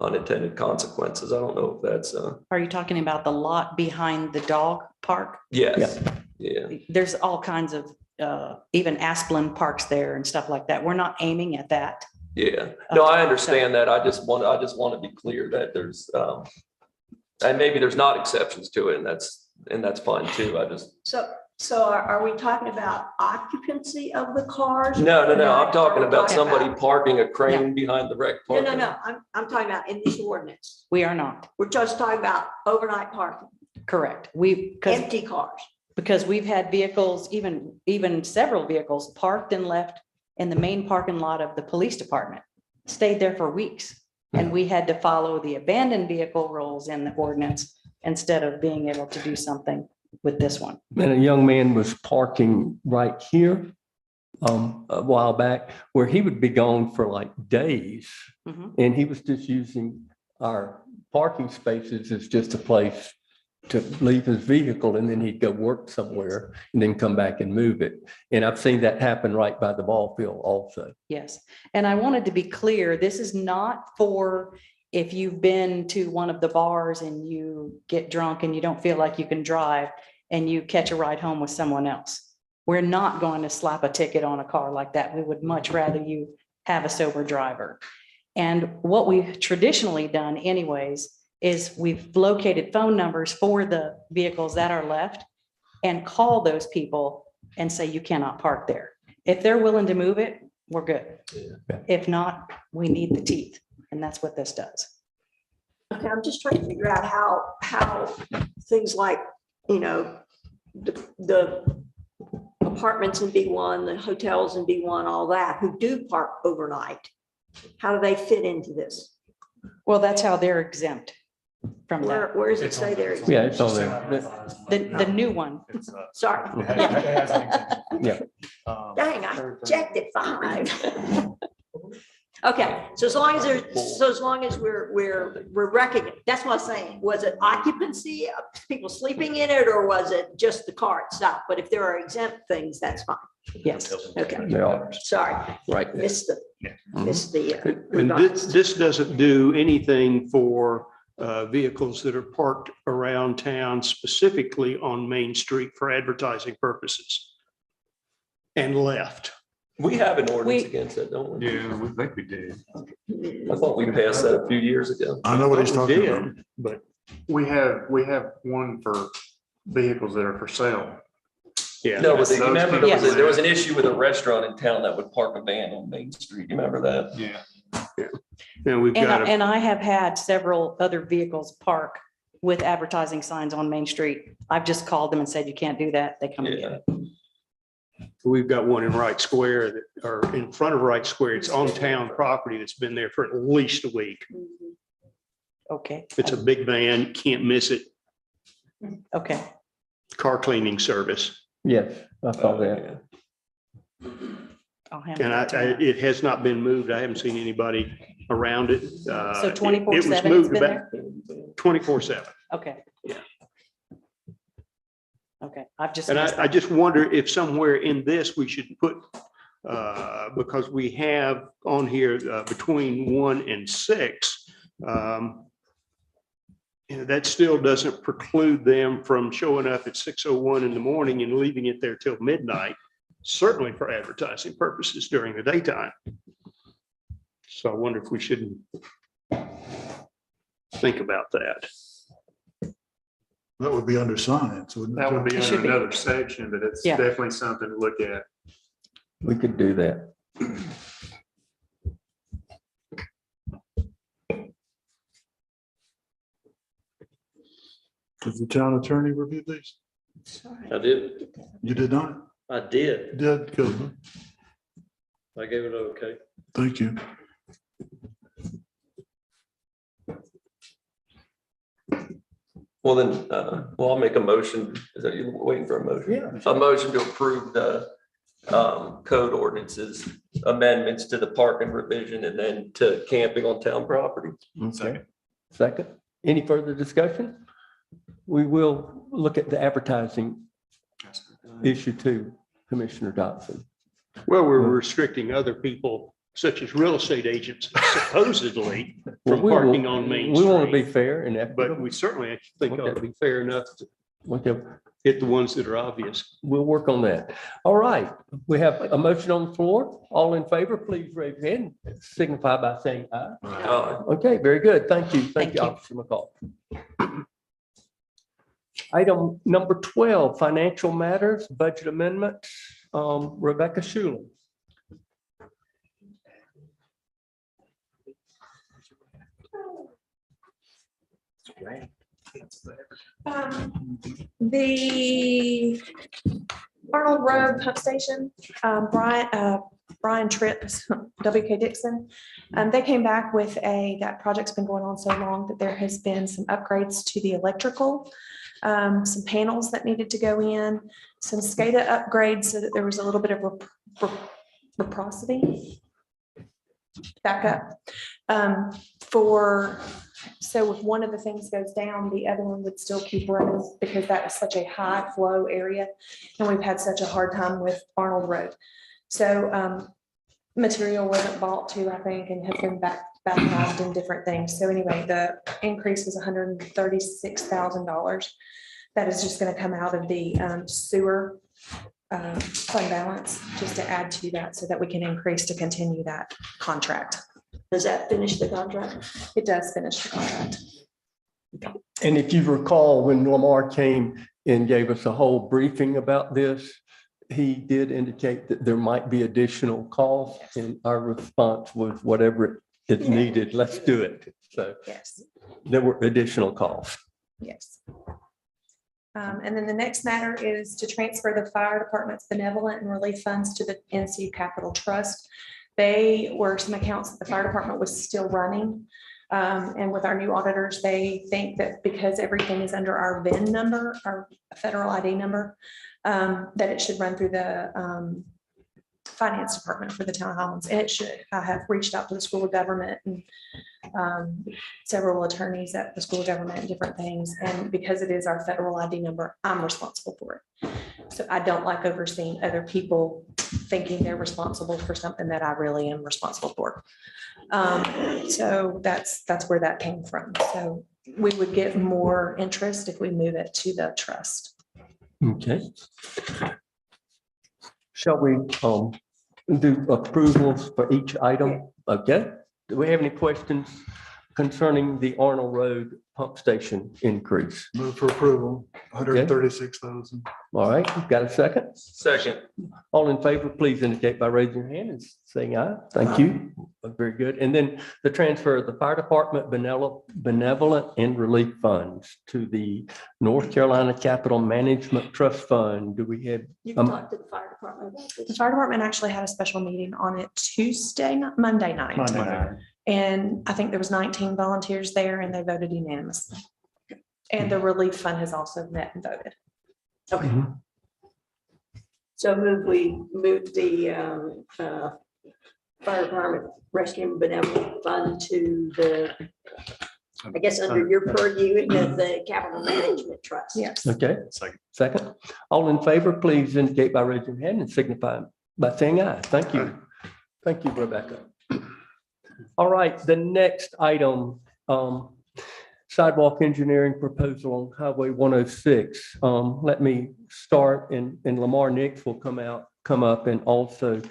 unintended consequences. I don't know if that's, Are you talking about the lot behind the dog park? yes, yeah. There's all kinds of, even Asplin parks there and stuff like that. We're not aiming at that. Yeah, no, I understand that. I just want to be clear that there's, and maybe there's not exceptions to it, and that's fine too. I just. So are we talking about occupancy of the cars? No, I'm talking Or about somebody about- parking a crane behind the rec park. No, I'm talking about in this ordinance. We are not. We're just talking about overnight parking, Correct. empty cars. Because we've had vehicles, even several vehicles parked and left in the main parking lot of the police department, stayed there for weeks. And we had to follow the abandoned vehicle rules in the ordinance instead of being able to do something with this one. And a young man was parking right here a while back where he would be gone for like days. Mhm. And he was just using our parking spaces as just a place to leave his vehicle, and then he'd go work somewhere and then come back and move it. And I've seen that happen right by the ball field also. Yes. And I wanted to be clear, this is not for if you've been to one of the bars and you get drunk and you don't feel like you can drive and you catch a ride home with someone else. We're not going to slap a ticket on a car like that. We would much rather you have a sober driver. And what we've traditionally done anyways is we've located phone numbers for the vehicles that are left and call those people and say, you cannot park there. If they're willing to move it, we're good. If not, we need the teeth. And that's what this does. Okay, I'm just trying to figure out how things like, the apartments in B1, the hotels in B1, all that, who do park overnight, how do they fit into this? Well, that's how they're exempt from that. Where does it say they're exempt? Yeah, it's on there. The new one. Sorry. Yeah. Dang, I checked at 5. Okay, so as long as we're recognizing, that's what I'm saying. Was it occupancy, people sleeping in it, or was it just the car itself? But if there are exempt things, that's fine. Yes. Okay, They are. sorry, Right. missed the. And this doesn't do anything for vehicles that are parked around town specifically on Main Street for advertising purposes and left. We have an ordinance against that, don't we? Yeah, we think we do. I thought we passed that a few years ago. I know what he's talking Did, about. but We have one for vehicles that are for sale. yeah. No, but you remember there was Yes. an issue with a restaurant in town that would park a van on Main Street. You remember that? Yeah. And we've got, And I have had several other vehicles park with advertising signs on Main Street. I've just called them and said, you can't do that. They come and get it. we've got one in Wright Square that, or in front of Wright Square. It's on town property that's been there for at least a week. Okay, It's a big van, you can't miss it. okay. Car cleaning service. Yes, I saw that. I'll hand And it to you. it has not been moved. I haven't seen anybody around it. So 24/7 it's moved been about 24/7. Okay. Yeah. Okay, I've just. And missed I that. just wonder if somewhere in this we should put, because we have on here between 1 and 6. That still doesn't preclude them from showing up at 6:01 in the morning and leaving it there till midnight, certainly for advertising purposes during the daytime. So I wonder if we shouldn't think about that. That would be under signs, wouldn't it? That would be It should under be. another section, but it's Yeah. definitely something to look at. We could do that. Did the town attorney review these? I did. You did not? I did. Did, good. I gave it okay. Thank you. Well, then, I'll make a motion. Is that you waiting for a motion? Yeah. A motion to approve the code ordinances amendments to the parking revision and then to camping on town property. Okay. Second, any further discussion? we will look at the advertising issue too, Commissioner Dotson. Well, we're restricting other people, such as real estate agents, supposedly Well, from we will- parking on Main We want to be Street. fair and But equitable. we certainly think ought to be fair enough to Okay, hit the ones that are obvious. we'll work on that. All right, we have a motion on the floor. All in favor, please raise your hand. Signify by saying aye. Okay, very good. Thank you. Thank you, Officer McCall. Item number 12, financial matters, budget amendments. Rebecca Schuler. The Arnold Road pump station, Brian Tripp, WK Dixon, they came back with that project's been going on so long that there has been some upgrades to the electrical, some panels that needed to go in, some SCADA upgrades so that there was a little bit of reciprocity backup. So if one of the things goes down, the other one would still keep running because that is such a high flow area. And we've had such a hard time with Arnold Road. So material wasn't bought too, I think, and has been backlogged in different things. So anyway, the increase was $136,000. That is just going to come out of the sewer fund balance, just to add to that so that we can increase to continue that contract. Does that finish the contract? It does finish the contract. And if you recall, when Lamar came and gave us a whole briefing about this, he did indicate that there might be additional costs, and our response was whatever is needed, let's do it. So yes, there were additional costs. Yes. And then the next matter is to transfer the fire department's benevolent and relief funds to the NCU Capital Trust. They were some accounts that the fire department was still running. And with our new auditors, they think that because everything is under our VIN number, our federal ID number, that it should run through the finance department for the town of Highlands. And it should. I have reached out to the School of Government and several attorneys at the School of Government and different things. And because it is our federal ID number, I'm responsible for it. So I don't like overseeing other people thinking they're responsible for something that I really am responsible for. So that's where that came from. So we would get more interest if we move it to the trust. Okay. Shall we do approvals for each item? Okay. Do we have any questions concerning the Arnold Road pump station increase? Move for approval, 136,000. All right, you've got a second? Second. All in favor, please indicate by raising your hand and saying aye. Thank you. Very good. And then the transfer of the fire department benevolent and relief funds to the North Carolina Capital Management Trust Fund. Do we have? You can talk to the fire department about The this. fire department actually had a special meeting on it Monday night. And I think there was 19 volunteers there and they voted unanimously. And the relief fund has also met and voted. Okay. So we move the fire department rescue benevolent fund to the, I guess, under your purview, the capital management trust. Yes. Okay. Second. All in favor, please indicate by raising your hand and signify by saying aye. Thank you. Thank you, Rebecca. All right, the next item, sidewalk engineering proposal on Highway 106. Let me start and Lamar Nix will come up and also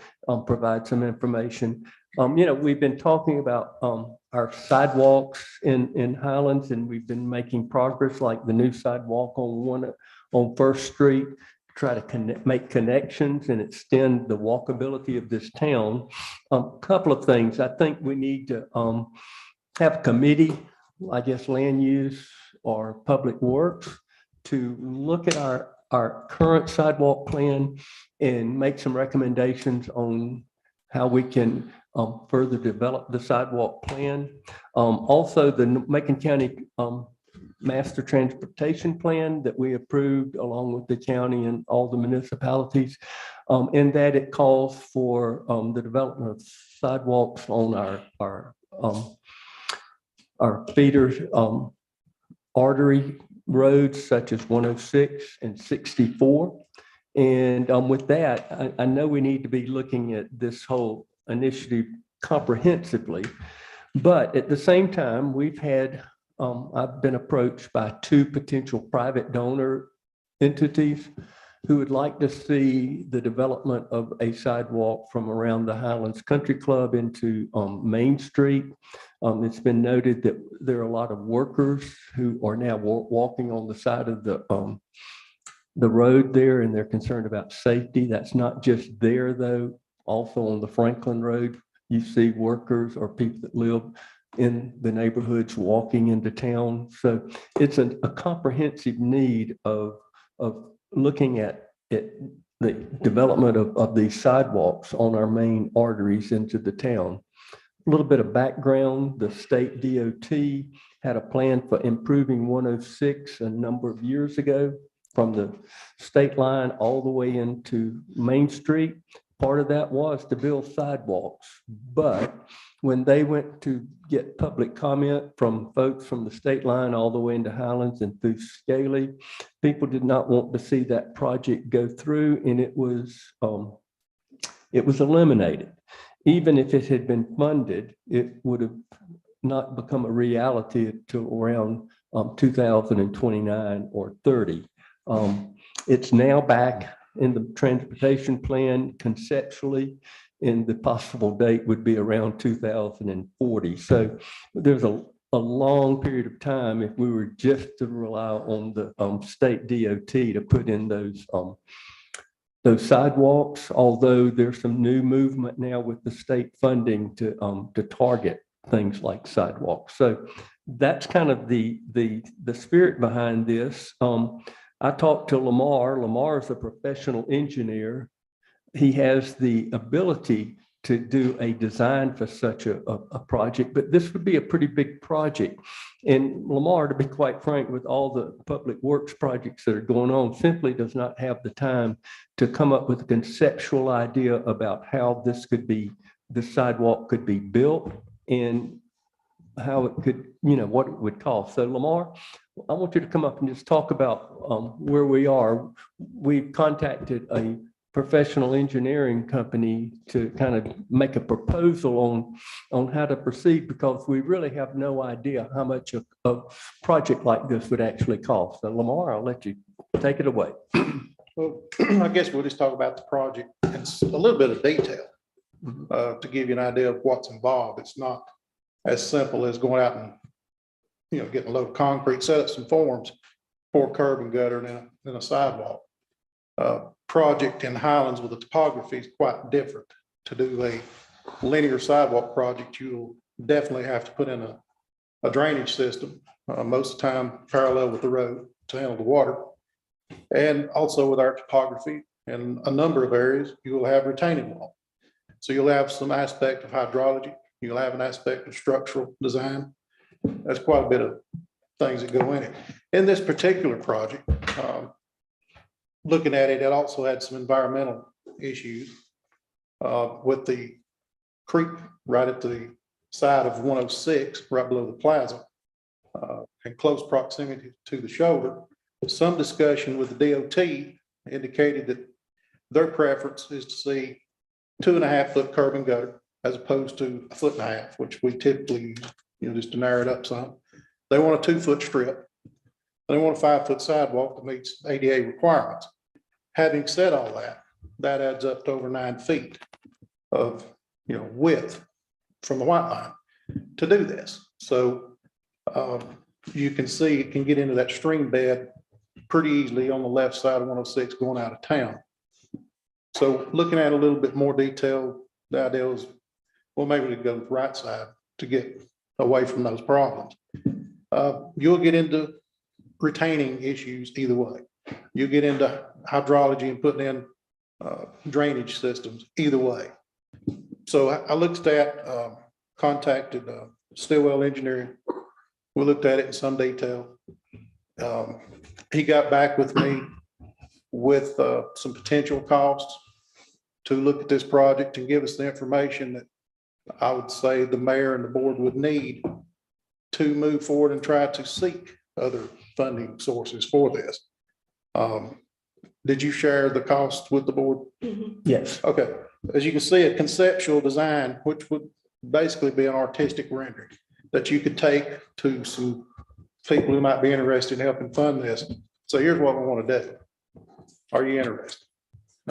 provide some information. We've been talking about our sidewalks in Highlands, and we've been making progress, like the new sidewalk on First Street, try to make connections and extend the walkability of this town. Couple of things. I think we need to have a committee, I guess land use or public works, to look at our current sidewalk plan and make some recommendations on how we can further develop the sidewalk plan. Also, the Macon County master transportation plan that we approved along with the county and all the municipalities, in that it calls for the development of sidewalks on our feeders, artery roads such as 106 and 64. And with that, I know we need to be looking at this whole initiative comprehensively, but at the same time, I've been approached by 2 potential private donor entities who would like to see the development of a sidewalk from around the Highlands Country Club into Main Street. It's been noted that there are a lot of workers who are now walking on the side of the road there, and they're concerned about safety. That's not just there, though. Also on the Franklin Road, you see workers or people that live in the neighborhoods walking into town. So it's a comprehensive need of looking at the development of these sidewalks on our main arteries into the town. A little bit of background: the state DOT had a plan for improving 106 a number of years ago from the state line all the way into Main Street. Part of that was to build sidewalks, but when they went to get public comment from folks from the state line all the way into Highlands and through Scaly, people did not want to see that project go through, and it was eliminated. Even if it had been funded, it would have not become a reality until around 2029 or 30. It's now back in the transportation plan conceptually, and the possible date would be around 2040. So there's a long period of time if we were just to rely on the state DOT to put in those sidewalks, although there's some new movement now with the state funding to target things like sidewalks. So that's kind of the spirit behind this. I talked to Lamar. Lamar is a professional engineer. He has the ability to do a design for such a project, but this would be a pretty big project. And Lamar, to be quite frank, with all the public works projects that are going on, simply does not have the time to come up with a conceptual idea about how this sidewalk could be built and how it could, what it would cost. So Lamar, I want you to come up and just talk about where we are. We've contacted a professional engineering company to kind of make a proposal on how to proceed, because we really have no idea how much a project like this would actually cost. So Lamar, I'll let you take it away. Well, I guess we'll just talk about the project in a little bit of detail to give you an idea of what's involved. It's not as simple as going out and getting a load of concrete, set up some forms, pour curb and gutter, and then a sidewalk. Project in Highlands with the topography is quite different. To do a linear sidewalk project, you'll definitely have to put in a drainage system, most of the time parallel with the road to handle the water. And also with our topography, in a number of areas, you will have retaining wall. So you'll have some aspect of hydrology, you'll have an aspect of structural design. That's quite a bit of things that go in it. In this particular project, looking at it, it also had some environmental issues with the creek right at the side of 106, right below the plaza, in close proximity to the shoulder. Some discussion with the DOT indicated that their preference is to see 2.5 foot curb and gutter as opposed to 1.5 foot, which we typically use, just to narrow it up some. They want a 2 foot strip. They want a 5 foot sidewalk that meets ADA requirements. Having said all that, that adds up to over 9 feet of width from the white line to do this. So you can see it can get into that stream bed pretty easily on the left side of 106 going out of town. So looking at a little bit more detail, the idea was, well, maybe we go to the right side to get away from those problems. You'll get into retaining issues either way. You get into hydrology and putting in drainage systems either way. So I looked at, contacted Stillwell Engineering. We looked at it in some detail. He got back with me with some potential costs to look at this project and give us the information that I would say the mayor and the board would need to move forward and try to seek other funding sources for this. Did you share the cost with the board? Yes. Okay, as you can see, a conceptual design, which would basically be an artistic rendering that you could take to some people who might be interested in helping fund this. So here's what we want to do. Are you interested?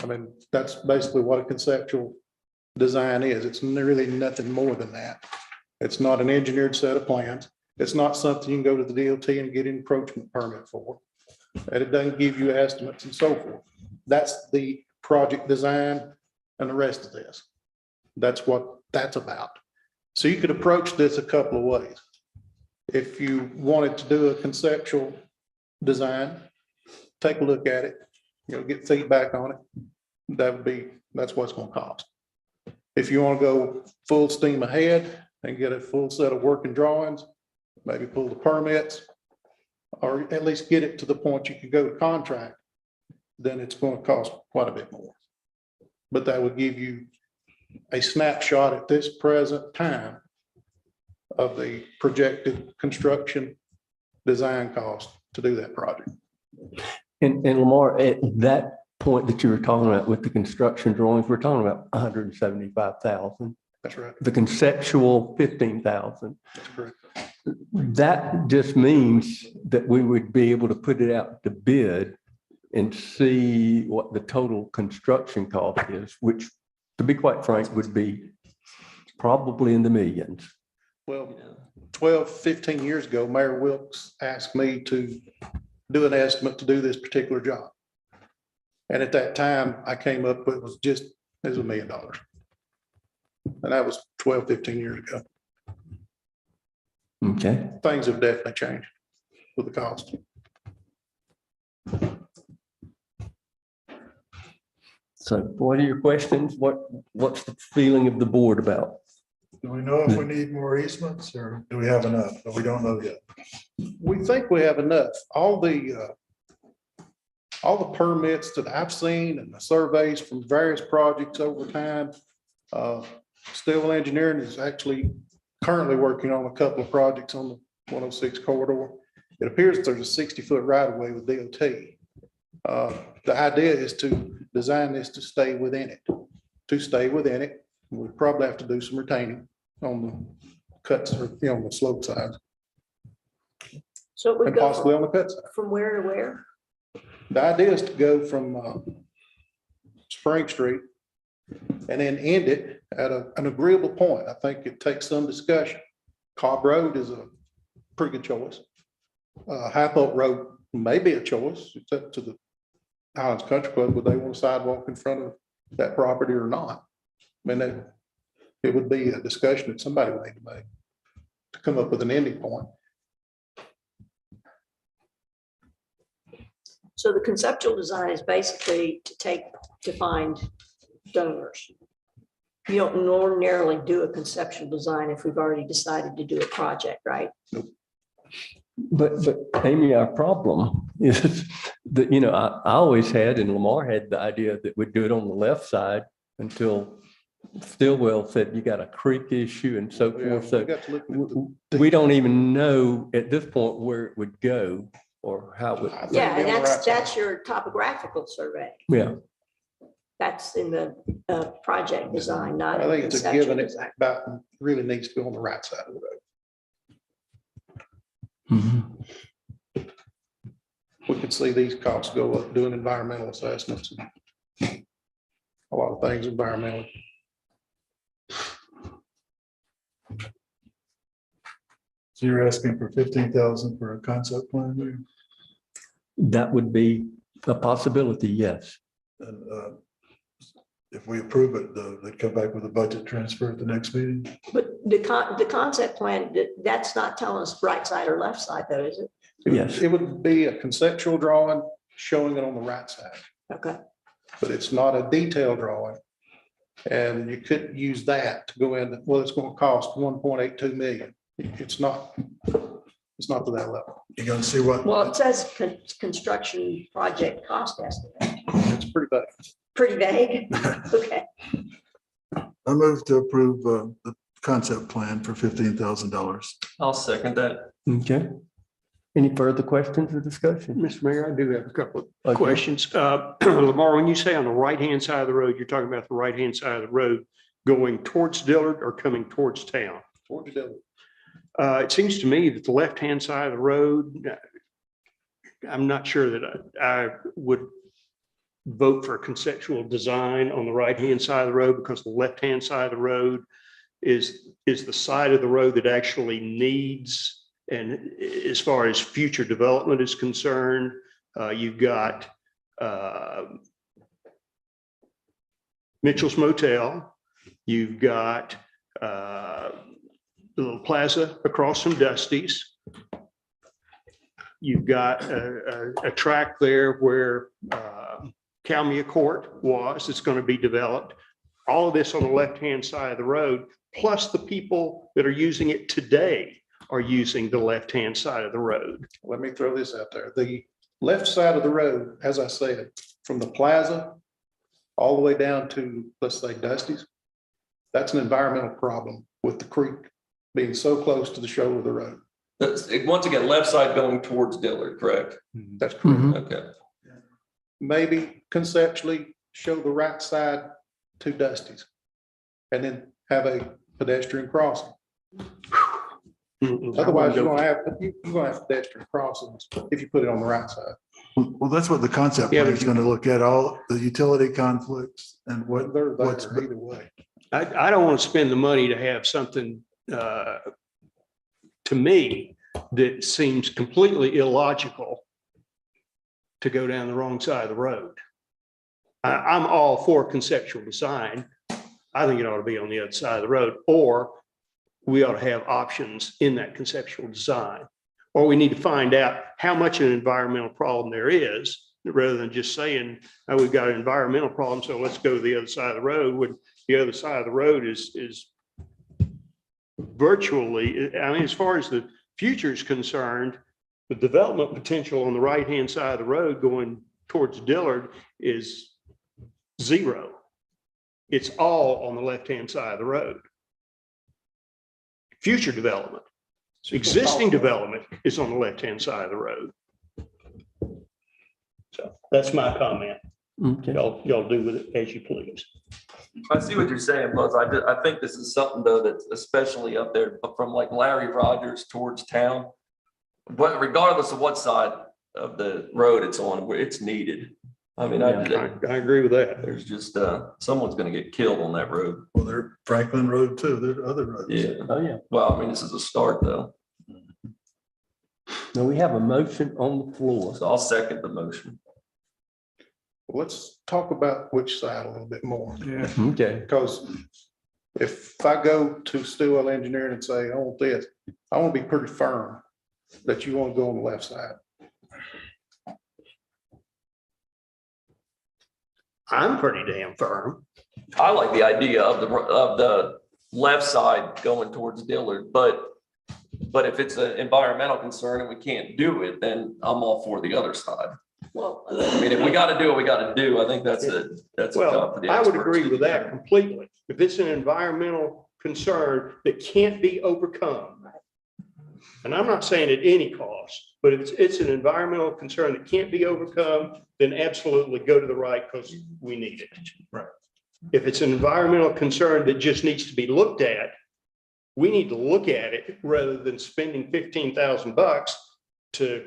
I mean, that's basically what a conceptual design is. It's really nothing more than that. It's not an engineered set of plans. It's not something you can go to the DOT and get an encroachment permit for. And it doesn't give you estimates and so forth. That's the project design and the rest of this. That's what that's about. So you could approach this a couple of ways. If you wanted to do a conceptual design, take a look at it, get feedback on it. That's what it's going to cost. If you want to go full steam ahead and get a full set of working drawings, maybe pull the permits, or at least get it to the point you can go to contract, then it's going to cost quite a bit more. But that would give you a snapshot at this present time of the projected construction design cost to do that project. And Lamar, at that point that you were talking about with the construction drawings, we're talking about 175,000. That's right. The conceptual 15,000. That's correct. That just means that we would be able to put it out to bid and see what the total construction cost is, which, to be quite frank, would be probably in the millions. Well, 12, 15 years ago, Mayor Wilkes asked me to do an estimate to do this particular job. And at that time, I came up with, it was $1 million. And that was 12, 15 years ago. Okay. Things have definitely changed with the cost. So what are your questions? What's the feeling of the board about? Do we know if we need more easements or do we have enough? But we don't know yet. We think we have enough. All the permits that I've seen and the surveys from various projects over time, Civil Engineering is actually currently working on a couple of projects on the 106 corridor. It appears that there's a 60-foot right of way with DOT. The idea is to design this to stay within it. We probably have to do some retaining on the cuts or on the slope side. So it would And go possibly on the cut side. from where to where? The idea is to go from Spring Street and then end it at an agreeable point. I think it takes some discussion. Cobb Road is a pretty good choice. Highland Road may be a choice. It's up to the Highlands Country Club, would they want a sidewalk in front of that property or not? I mean, it would be a discussion that somebody would need to make to come up with an ending point. So the conceptual design is basically to find donors. You don't ordinarily do a conceptual design if we've already decided to do a project, right? Nope. But Amy, our problem is that, I always had, and Lamar had the idea that we'd do it on the left side until Stillwell said you got a creek issue and so Yeah, forth. So we got to look at we don't even know at this point where it would go or how it would. I think Yeah, it'd and be on the right that's side. your topographical survey. Yeah. That's in the project design, not I in the think it's a conceptual given, it design. about really needs to be on the right side of the road. Mhm. We could see these costs go up doing environmental assessments. And a lot of things environmentally. So you're asking for 15,000 for a concept plan? That would be a possibility, yes. And if we approve it, they'd come back with a budget transfer at the next meeting? But the concept plan, that's not telling us right side or left side though, is it? Yes. It would be a conceptual drawing showing it on the right side, Okay. but it's not a detailed drawing. And you couldn't use that to go in, well, it's going to cost 1.82 million. It's not to that level. You're going to see what? Well, it says construction project cost estimate. It's pretty bad. Pretty vague. Okay. I move to approve the concept plan for $15,000. I'll second that. Okay. Any further questions or discussion? Mr. Mayor, I do have a couple of Okay. questions. Lamar, when you say on the right-hand side of the road, you're talking about the right-hand side of the road going towards Dillard or coming towards town? Towards Dillard. It seems to me that the left-hand side of the road, I'm not sure that I would vote for conceptual design on the right-hand side of the road, because the left-hand side of the road is the side of the road that actually needs, and as far as future development is concerned, you've got Mitchell's Motel, you've got the little plaza across from Dusty's. You've got a track there where Calmia Court was, it's going to be developed. All of this on the left-hand side of the road, plus the people that are using it today are using the left-hand side of the road. Let me throw this out there. The left side of the road, as I said, from the plaza all the way down to, let's say, Dusty's, that's an environmental problem with the creek being so close to the shoulder of the road. Once again, left side going towards Dillard, correct? That's correct. Okay. Maybe conceptually show the right side to Dusty's and then have a pedestrian crossing. Otherwise, you're gonna have pedestrian crossings if you put it on the right side. Well, that's what the concept plan is going to look at, all the utility conflicts and what's Either way. I don't want to spend the money to have something, to me, that seems completely illogical to go down the wrong side of the road. I'm all for conceptual design. I think it ought to be on the other side of the road, or we ought to have options in that conceptual design. Or we need to find out how much an environmental problem there is, rather than just saying, oh, we've got an environmental problem, so let's go to the other side of the road. When the other side of the road is virtually, I mean, as far as the future is concerned, the development potential on the right-hand side of the road going towards Dillard is zero. It's all on the left-hand side of the road. Future development, existing development is on the left-hand side of the road. So that's my comment. Okay. Y'all do with it as you please. I see what you're saying, Buzz. I think this is something though that's especially up there from like Larry Rogers towards town. But regardless of what side of the road it's on, where it's needed. I mean, I agree with that. There's just someone's going to get killed on that road. Well, there's Franklin Road too. There's other roads. Yeah. Oh, yeah. Well, I mean, this is a start though. Now we have a motion on the floor. So I'll second the motion. Let's talk about which side a little bit more. Yeah. Okay. Because if I go to Stillwell Engineering and say, I want this, I want to be pretty firm that you want to go on the left side. I'm pretty damn firm. I like the idea of the left side going towards Dillard, but if it's an environmental concern and we can't do it, then I'm all for the other side. Well, I mean, if we got to do what we got to do, I think that's a job for the I would experts agree to with do. that completely. If it's an environmental concern that can't be overcome, and I'm not saying at any cost, but if it's an environmental concern that can't be overcome, then absolutely go to the right because we need it. Right. If it's an environmental concern that just needs to be looked at, we need to look at it rather than spending $15,000 to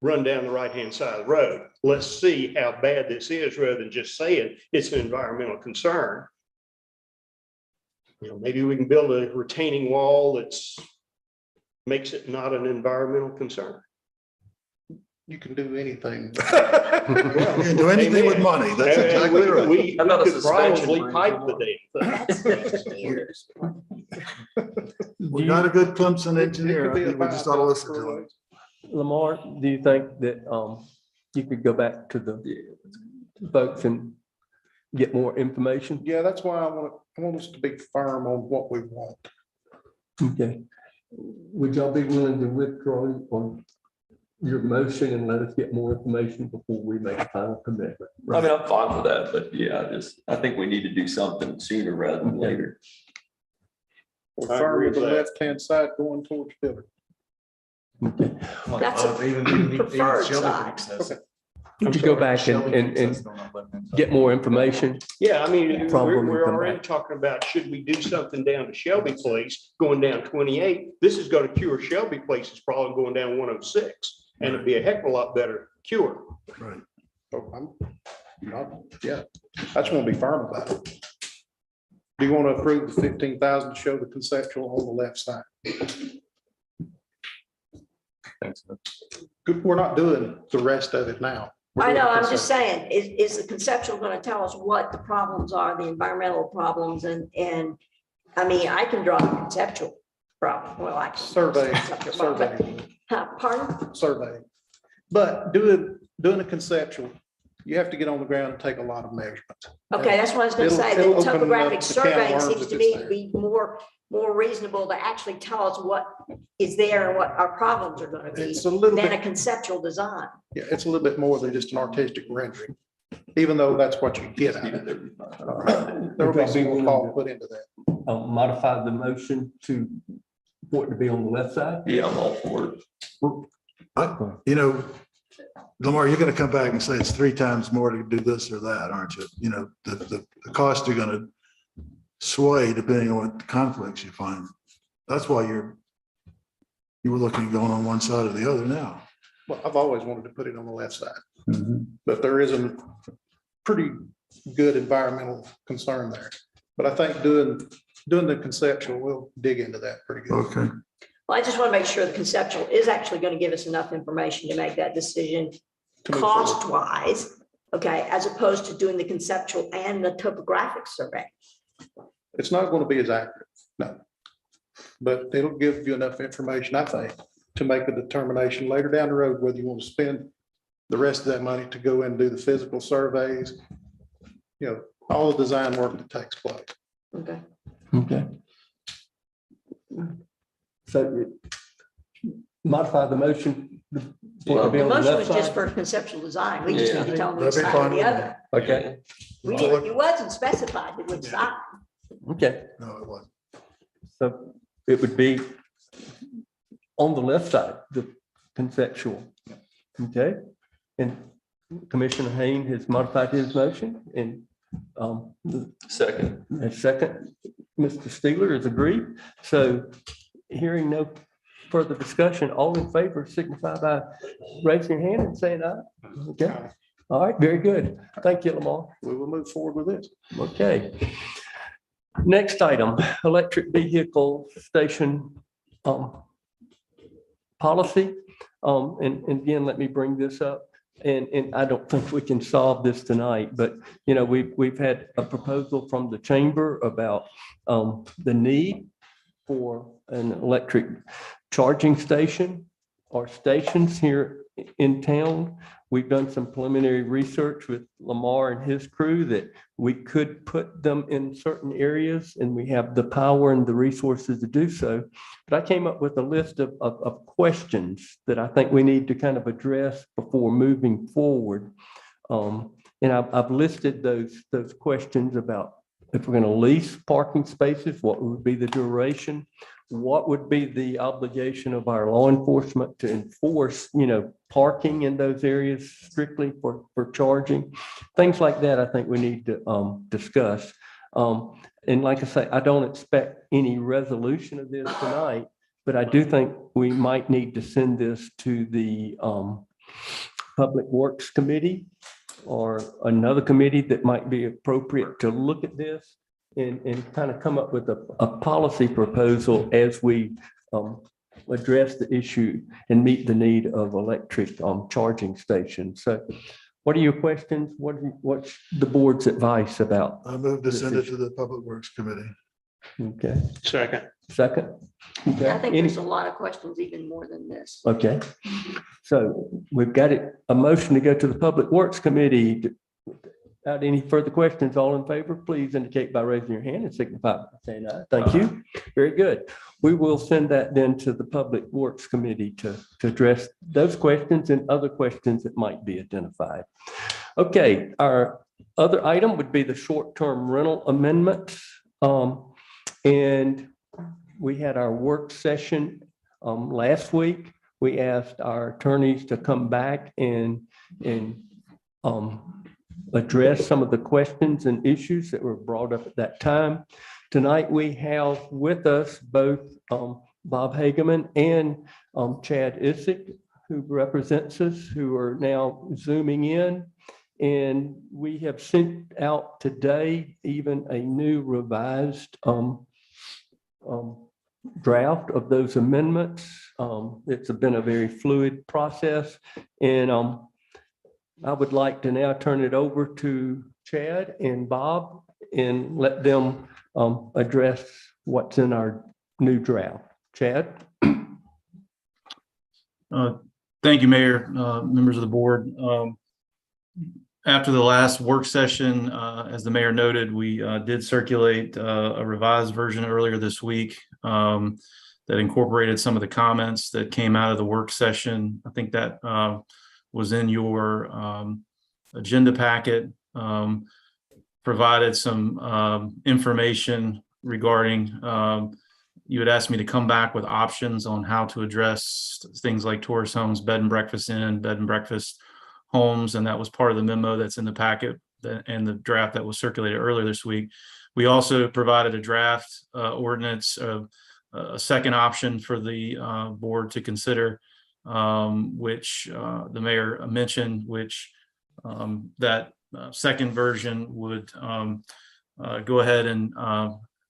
run down the right-hand side of the road. Let's see how bad this is rather than just saying it's an environmental concern. You know, maybe we can build a retaining wall that's makes it not an environmental concern. You can do anything. You can do anything with money. That's exactly right. We How about a could suspension probably bridge? pipe the damn thing. We got a good Clemson engineer. I be a think we just ought to listen to him. Lamar, do you think that you could go back to the folks and get more information? Yeah, that's why I want us to be firm on what we want. Okay. Would y'all be willing to withdraw on your motion and let us get more information before we make a final commitment? I mean, I'm fine with that, but yeah, I think we need to do something sooner rather than later. We're I firm agree with the with that. left-hand side going towards Dillard. Okay. That's a preferred side. Would you go back and get more information? Yeah, I mean, From when we we're come already back. talking about, should we do something down to Shelby Place, going down 28? This is gonna cure Shelby Place, is probably going down 106, and it'd be a heck of a lot better cure. Right. So yeah, I just want to be firm about it. Do you want to approve the 15,000 to show the conceptual on the left side? Thanks. We're not doing the rest of it now. We're I doing know, the I'm just conceptual. saying, is the conceptual going to tell us what the problems are, the environmental problems, and I mean, I can draw a conceptual problem, well, I can. Survey, Pardon? survey. But doing a conceptual, you have to get on the ground and take a lot of measurements. Okay, that's what I was going to say. It'll The open up topographic the can of survey worms seems if to it's me there. to be more reasonable to actually tell us what is there and what our problems are going to be It's a little than a bit, conceptual design. yeah, it's a little bit more than just an artistic rendering, even though that's what you get out of it. There will be some more thought put into that. Modify the motion for it to be on the left side? Yeah, I'm all for it. You know, Lamar, you're gonna come back and say it's 3 times more to do this or that, aren't you? You know, the costs are gonna sway depending on what conflicts you find. That's why you were looking at going on one side or the other now. Well, I've always wanted to put it on the left side, but there is a pretty good environmental concern there. But I think doing the conceptual, we'll dig into that pretty good. Okay. Well, I just want to make sure the conceptual is actually going to give us enough information to make that decision To move forward. cost wise, okay, as opposed to doing the conceptual and the topographic survey. It's not going to be as accurate, no. But it'll give you enough information, I think, to make a determination later down the road, whether you want to spend the rest of that money to go in and do the physical surveys, you know, all the design work that takes place. Okay. Okay. So modify the motion. for it to be The on motion left was just side? for conceptual design. We just Yeah. need to tell them That'd which be side or fine the with other. Okay, It wasn't specified which side. okay. No, it wasn't. So it would be on the left side, the conceptual. Okay, and Commissioner Haynes has modified his motion and Second. a second, Mr. Steeler is agreed. So hearing no further discussion, all in favor signify by raising your hand and saying aye. Okay, all right, very good. Thank you, Lamar. We will move forward with this. Okay. Next item, electric vehicle station policy. And again, let me bring this up. And I don't think we can solve this tonight, but you know, we've had a proposal from the chamber about the need for an electric charging station or stations here in town. We've done some preliminary research with Lamar and his crew that we could put them in certain areas and we have the power and the resources to do so. But I came up with a list of questions that I think we need to kind of address before moving forward. And I've listed those questions about if we're going to lease parking spaces, what would be the duration? What would be the obligation of our law enforcement to enforce, you know, parking in those areas strictly for charging? Things like that, I think we need to discuss. And like I say, I don't expect any resolution of this tonight, but I do think we might need to send this to the Public Works Committee or another committee that might be appropriate to look at this and kind of come up with a policy proposal as we address the issue and meet the need of electric charging stations. So what are your questions? What's the board's advice about? I moved to this send it issue? to the Public Works Committee. Okay, Second. second? Okay. I think Any- there's a lot of questions even more than this. Okay, so we've got a motion to go to the Public Works Committee. Without any further questions, all in favor, please indicate by raising your hand and signify by saying aye. Thank you. Very good. We will send that then to the Public Works Committee to address those questions and other questions that might be identified. Okay, our other item would be the short-term rental amendments. And we had our work session last week we asked our attorneys to come back and address some of the questions and issues that were brought up at that time. Tonight, we have with us both Bob Hageman and Chad Isick, who represents us, who are now Zooming in. And we have sent out today even a new revised draft of those amendments. It's been a very fluid process. And I would like to now turn it over to Chad and Bob and let them address what's in our new draft. Chad? Thank you, Mayor, members of the board. After the last work session, as the mayor noted, we did circulate a revised version earlier this week that incorporated some of the comments that came out of the work session. I think that was in your agenda packet, provided some information regarding, you had asked me to come back with options on how to address things like tourist homes, bed and breakfast inn, bed and breakfast homes, and that was part of the memo that's in the packet and the draft that was circulated earlier this week. We also provided a draft ordinance, a second option for the board to consider, which the mayor mentioned, which that second version would go ahead and,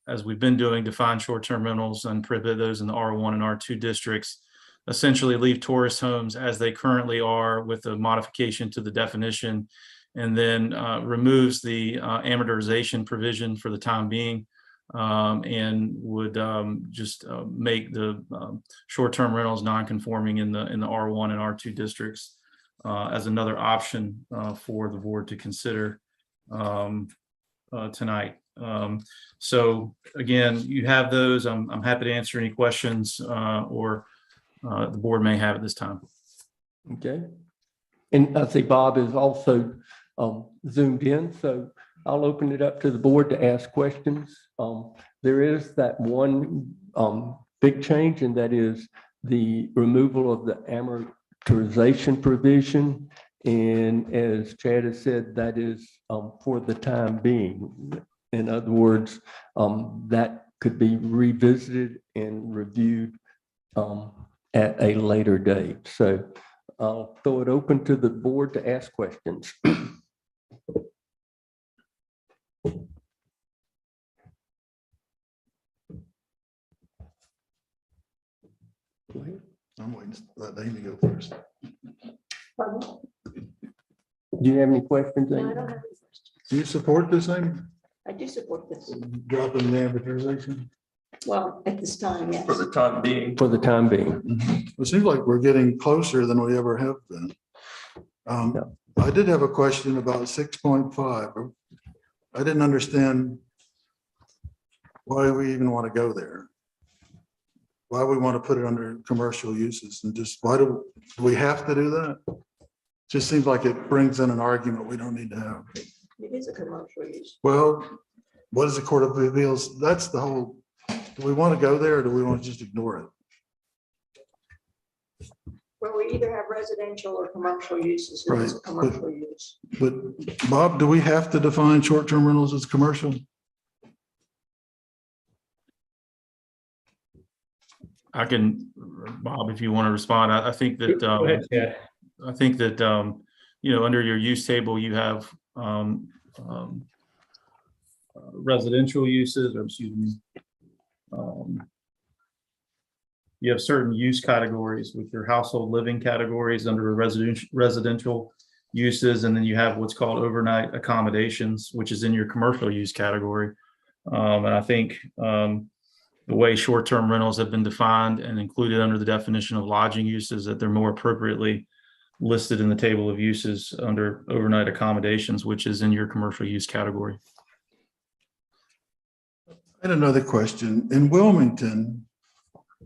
as we've been doing, define short-term rentals and prohibit those in the R1 and R2 districts, essentially leave tourist homes as they currently are with a modification to the definition, and then removes the amortization provision for the time being, and would just make the short-term rentals non-conforming in the R1 and R2 districts as another option for the board to consider tonight. So again, you have those. I'm happy to answer any questions or the board may have at this time. Okay. And I see Bob is also Zoomed in, so I'll open it up to the board to ask questions. There is that one big change, and that is the removal of the amortization provision. And as Chad has said, that is for the time being. In other words, that could be revisited and reviewed at a later date. So I'll throw it open to the board to ask questions. Go ahead. I'm waiting to let Amy go first. Pardon? Do you have any questions, No, Amy? I don't have any questions. Do you support this, Amy? I do support this. Dropping the amortization? Well, at this time, yes. For the time being. For the time being. It seems like we're getting closer than we ever have been. I did have a question about 6.5. I didn't understand why we even want to go there. Why we want to put it under commercial uses, and just why do we have to do that? Just seems like it brings in an argument we don't need to have. It is a commercial use. Well, what is the Court of Appeals? That's the whole, do we want to go there or do we want to just ignore it? Well, we either have residential or commercial uses. It is a Right, commercial use. But Bob, do we have to define short-term rentals as commercial? I can, Bob, if you want to respond, I think that, Go ahead, Chad. I think that, you know, under your use table, you have residential uses, or excuse me, you have certain use categories with your household living categories under residential uses, and then you have what's called overnight accommodations, which is in your commercial use category. And I think the way short-term rentals have been defined and included under the definition of lodging uses, that they're more appropriately listed in the table of uses under overnight accommodations, which is in your commercial use category. I had another question. In Wilmington,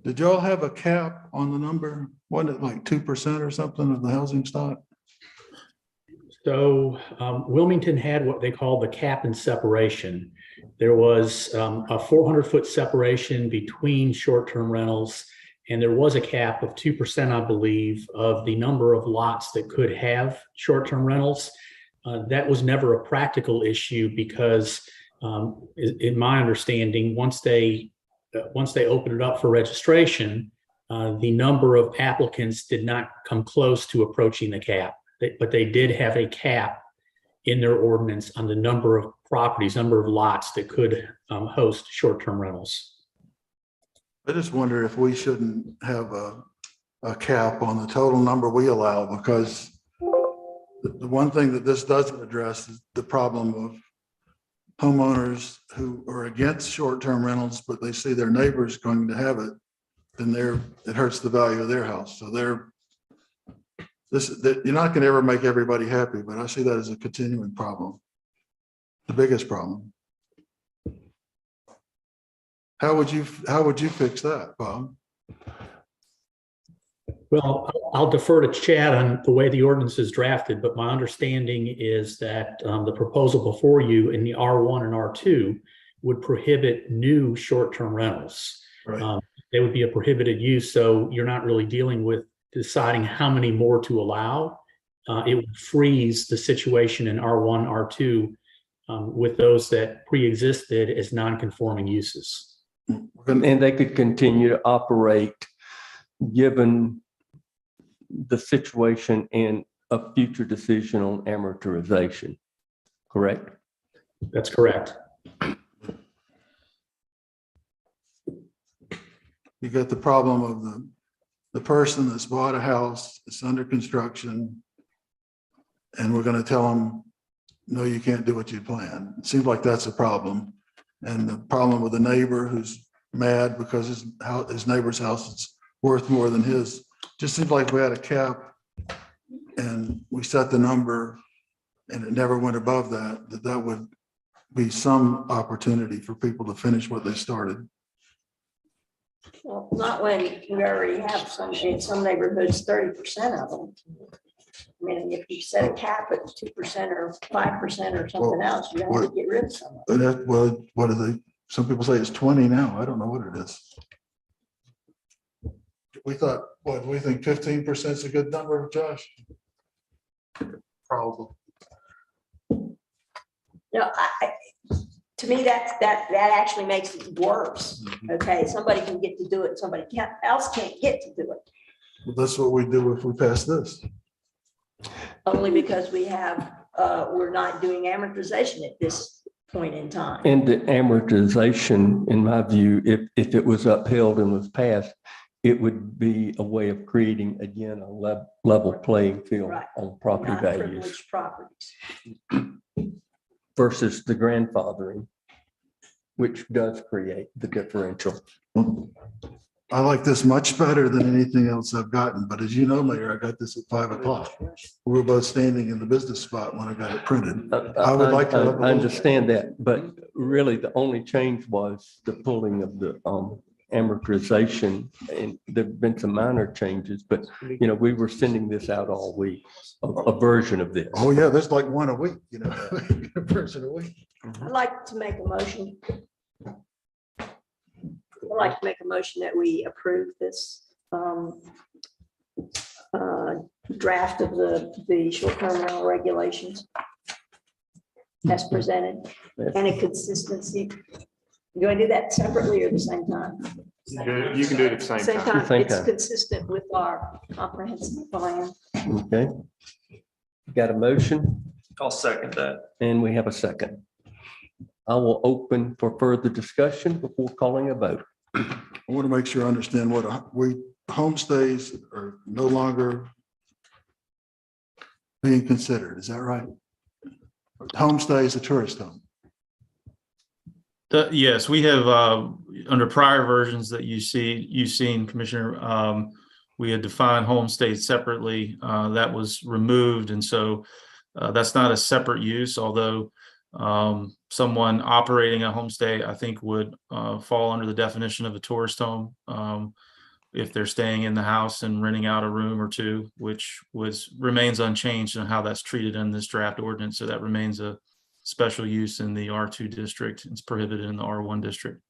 did y'all have a cap on the number? Wasn't it like 2% or something of the housing stock? So Wilmington had what they call the cap and separation. There was a 400-foot separation between short-term rentals And there was a cap of 2%, I believe, of the number of lots that could have short-term rentals. That was never a practical issue because, in my understanding, once they opened it up for registration, the number of applicants did not come close to approaching the cap. But they did have a cap in their ordinance on the number of properties, number of lots that could host short-term rentals. I just wonder if we shouldn't have a cap on the total number we allow, because the one thing that this doesn't address is the problem of homeowners who are against short-term rentals, but they see their neighbors going to have it, then it hurts the value of their house. So you're not going to ever make everybody happy, but I see that as a continuing problem, the biggest problem. How would you fix that, Bob? Well, I'll defer to Chad on the way the ordinance is drafted, but my understanding is that the proposal before you in the R1 and R2 would prohibit new short-term rentals. Right. They would be a prohibited use, so you're not really dealing with deciding how many more to allow. It would freeze the situation in R1, R2 with those that pre-existed as non-conforming uses. And they could continue to operate given the situation and a future decision on amortization, correct? That's correct. You got the problem of the person that's bought a house, it's under construction, and we're going to tell them, no, you can't do what you planned. It seems like that's a problem. And the problem with the neighbor who's mad because his neighbor's house is worth more than his. Just seems like we had a cap and we set the number and it never went above that would be some opportunity for people to finish what they started. Well, not when we already have in some neighborhoods, 30% of them. I mean, if you set a cap at 2% or 5% or something else, you have to get rid of some of it. Well, what do they, some people say it's 20 now. I don't know what it is. We thought, what, we think 15% is a good number, Josh? Probably. No, to me, that actually makes it worse. Okay, somebody can get to do it, somebody else can't get to do it. Well, that's what we do if we pass this. Only because we're not doing amortization at this point in time. And the amortization, in my view, if it was upheld and was passed, it would be a way of creating, again, a level playing field on property Not values privileged properties. versus the grandfathering, which does create the differential. I like this much better than anything else I've gotten, but as you know, Mayor, I got this at 5 o'clock. We were both standing in the business spot when I got it printed. I would like to have I understand that, but really the only change was the pulling of the amortization, and there've been some minor changes, but we were sending this out all week, a version of this. Oh yeah, there's like one a week, a version a week. I'd like to make a motion. I'd like to make a motion that we approve this draft of the short-term rental regulations as presented, and a consistency. You want to do that separately or at the same time? You can do it at the same time. Same It's time. consistent with our comprehensive plan. Okay. Got a motion? I'll second that. And we have a second. I will open for further discussion before calling a vote. I want to make sure I understand what homestays are no longer being considered. Is that right? Homestay is a tourist home. Yes, we have, under prior versions that you've seen, Commissioner, we had defined homestay separately. That was removed. And so that's not a separate use, although someone operating a homestay, I think, would fall under the definition of a tourist home if they're staying in the house and renting out a room or two, which remains unchanged in how that's treated in this draft ordinance. So that remains a special use in the R2 district. It's prohibited in the R1 district.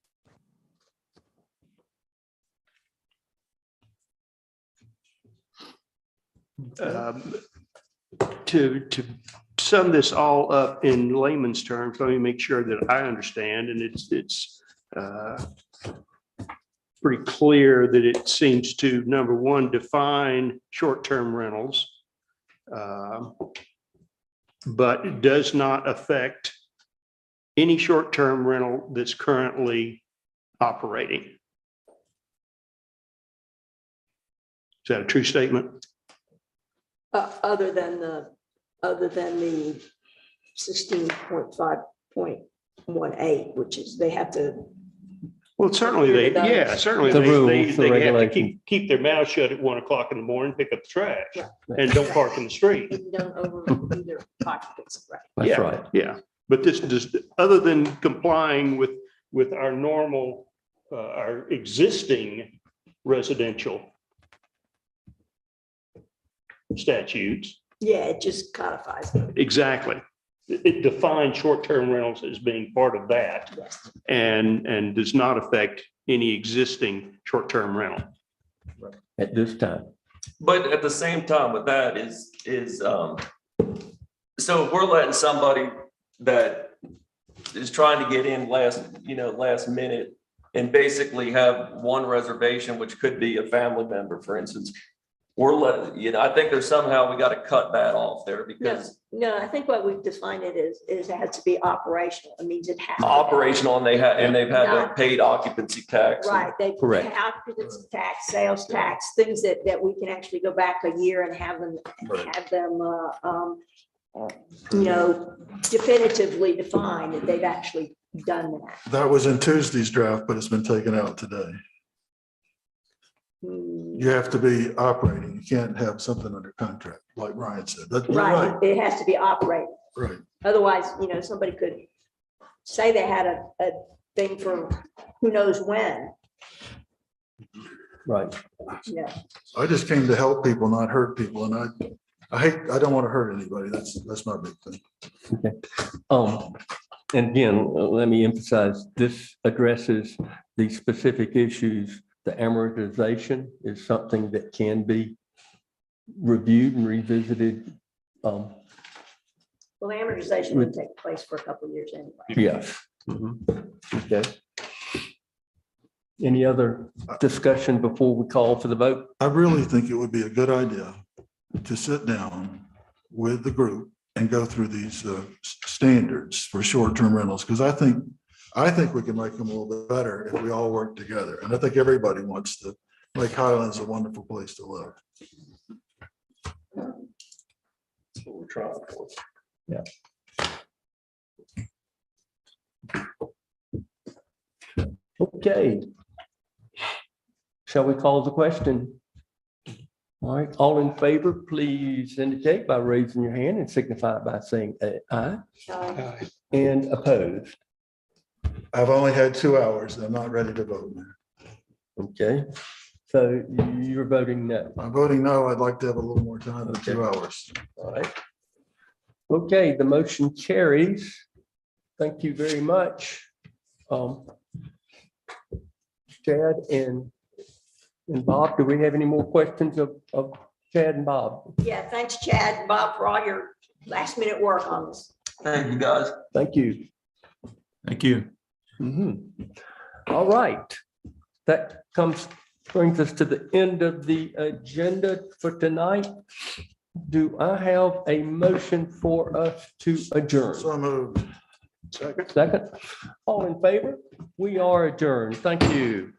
To sum this all up in layman's terms, let me make sure that I understand, and it's pretty clear that it seems to, number one, define short-term rentals, but it does not affect any short-term rental that's currently operating. Is that a true statement? Other than the 16.5.18, which is they have to. Well, certainly certainly The rules, they the have to regulations. keep their mouth shut at 1 o'clock in the morning, pick up the trash and don't park in the street. You don't overdo their occupants, right? That's Yeah, right. yeah, but this just, other than complying with our normal, our existing residential statutes. Yeah, it just codifies it. Exactly. It defines short-term rentals as being part of that and does not affect any existing short-term rental. At this time. But at the same time with that so if we're letting somebody that is trying to get in last minute and basically have one reservation, which could be a family member, for instance, we're letting, I think there's somehow we got to cut that off there because No, I think what we've defined it is it has to be operational. It means it has. to be. operational and they've had the Not- paid occupancy tax. Right, they Correct. pay occupancy tax, sales tax, things that we can actually go back a year and have them, definitively define that they've actually done that. That was in Tuesday's draft, but it's been taken out today. You have to be operating. You can't have something under contract, like Ryan said. You're Right, it has to be operating. Right. Otherwise, somebody could say they had a thing for who knows when. Right. Yeah. I just came to help people, not hurt people, and I don't want to hurt anybody. That's my big thing. Okay. And again, let me emphasize, this addresses the specific issues. The amortization is something that can be reviewed and revisited. Well, the amortization would take place for a couple of years anyway. Yes. Okay. Any other discussion before we call for the vote? I really think it would be a good idea to sit down with the group and go through these standards for short-term rentals, because I think we can make them a little bit better if we all work together. And I think everybody wants to make Highlands a wonderful place to live. That's what we're trying for. Yeah. Okay. Shall we call the question? All right, all in favor, please indicate by raising your hand and signify by saying aye. Aye. And opposed. I've only had 2 hours and I'm not ready to vote now. Okay, so you're voting no. I'm voting no. I'd like to have a little more time than 2 hours. All right. Okay, the motion carries. Thank you very much. Chad and Bob, do we have any more questions of Chad and Bob? Yeah, thanks Chad and Bob for all your last minute work on this. Thank you, guys. Thank you. Thank you. All right. That brings us to the end of the agenda for tonight. Do I have a motion for us to adjourn? So moved. Second. All in favor? We are adjourned. Thank you.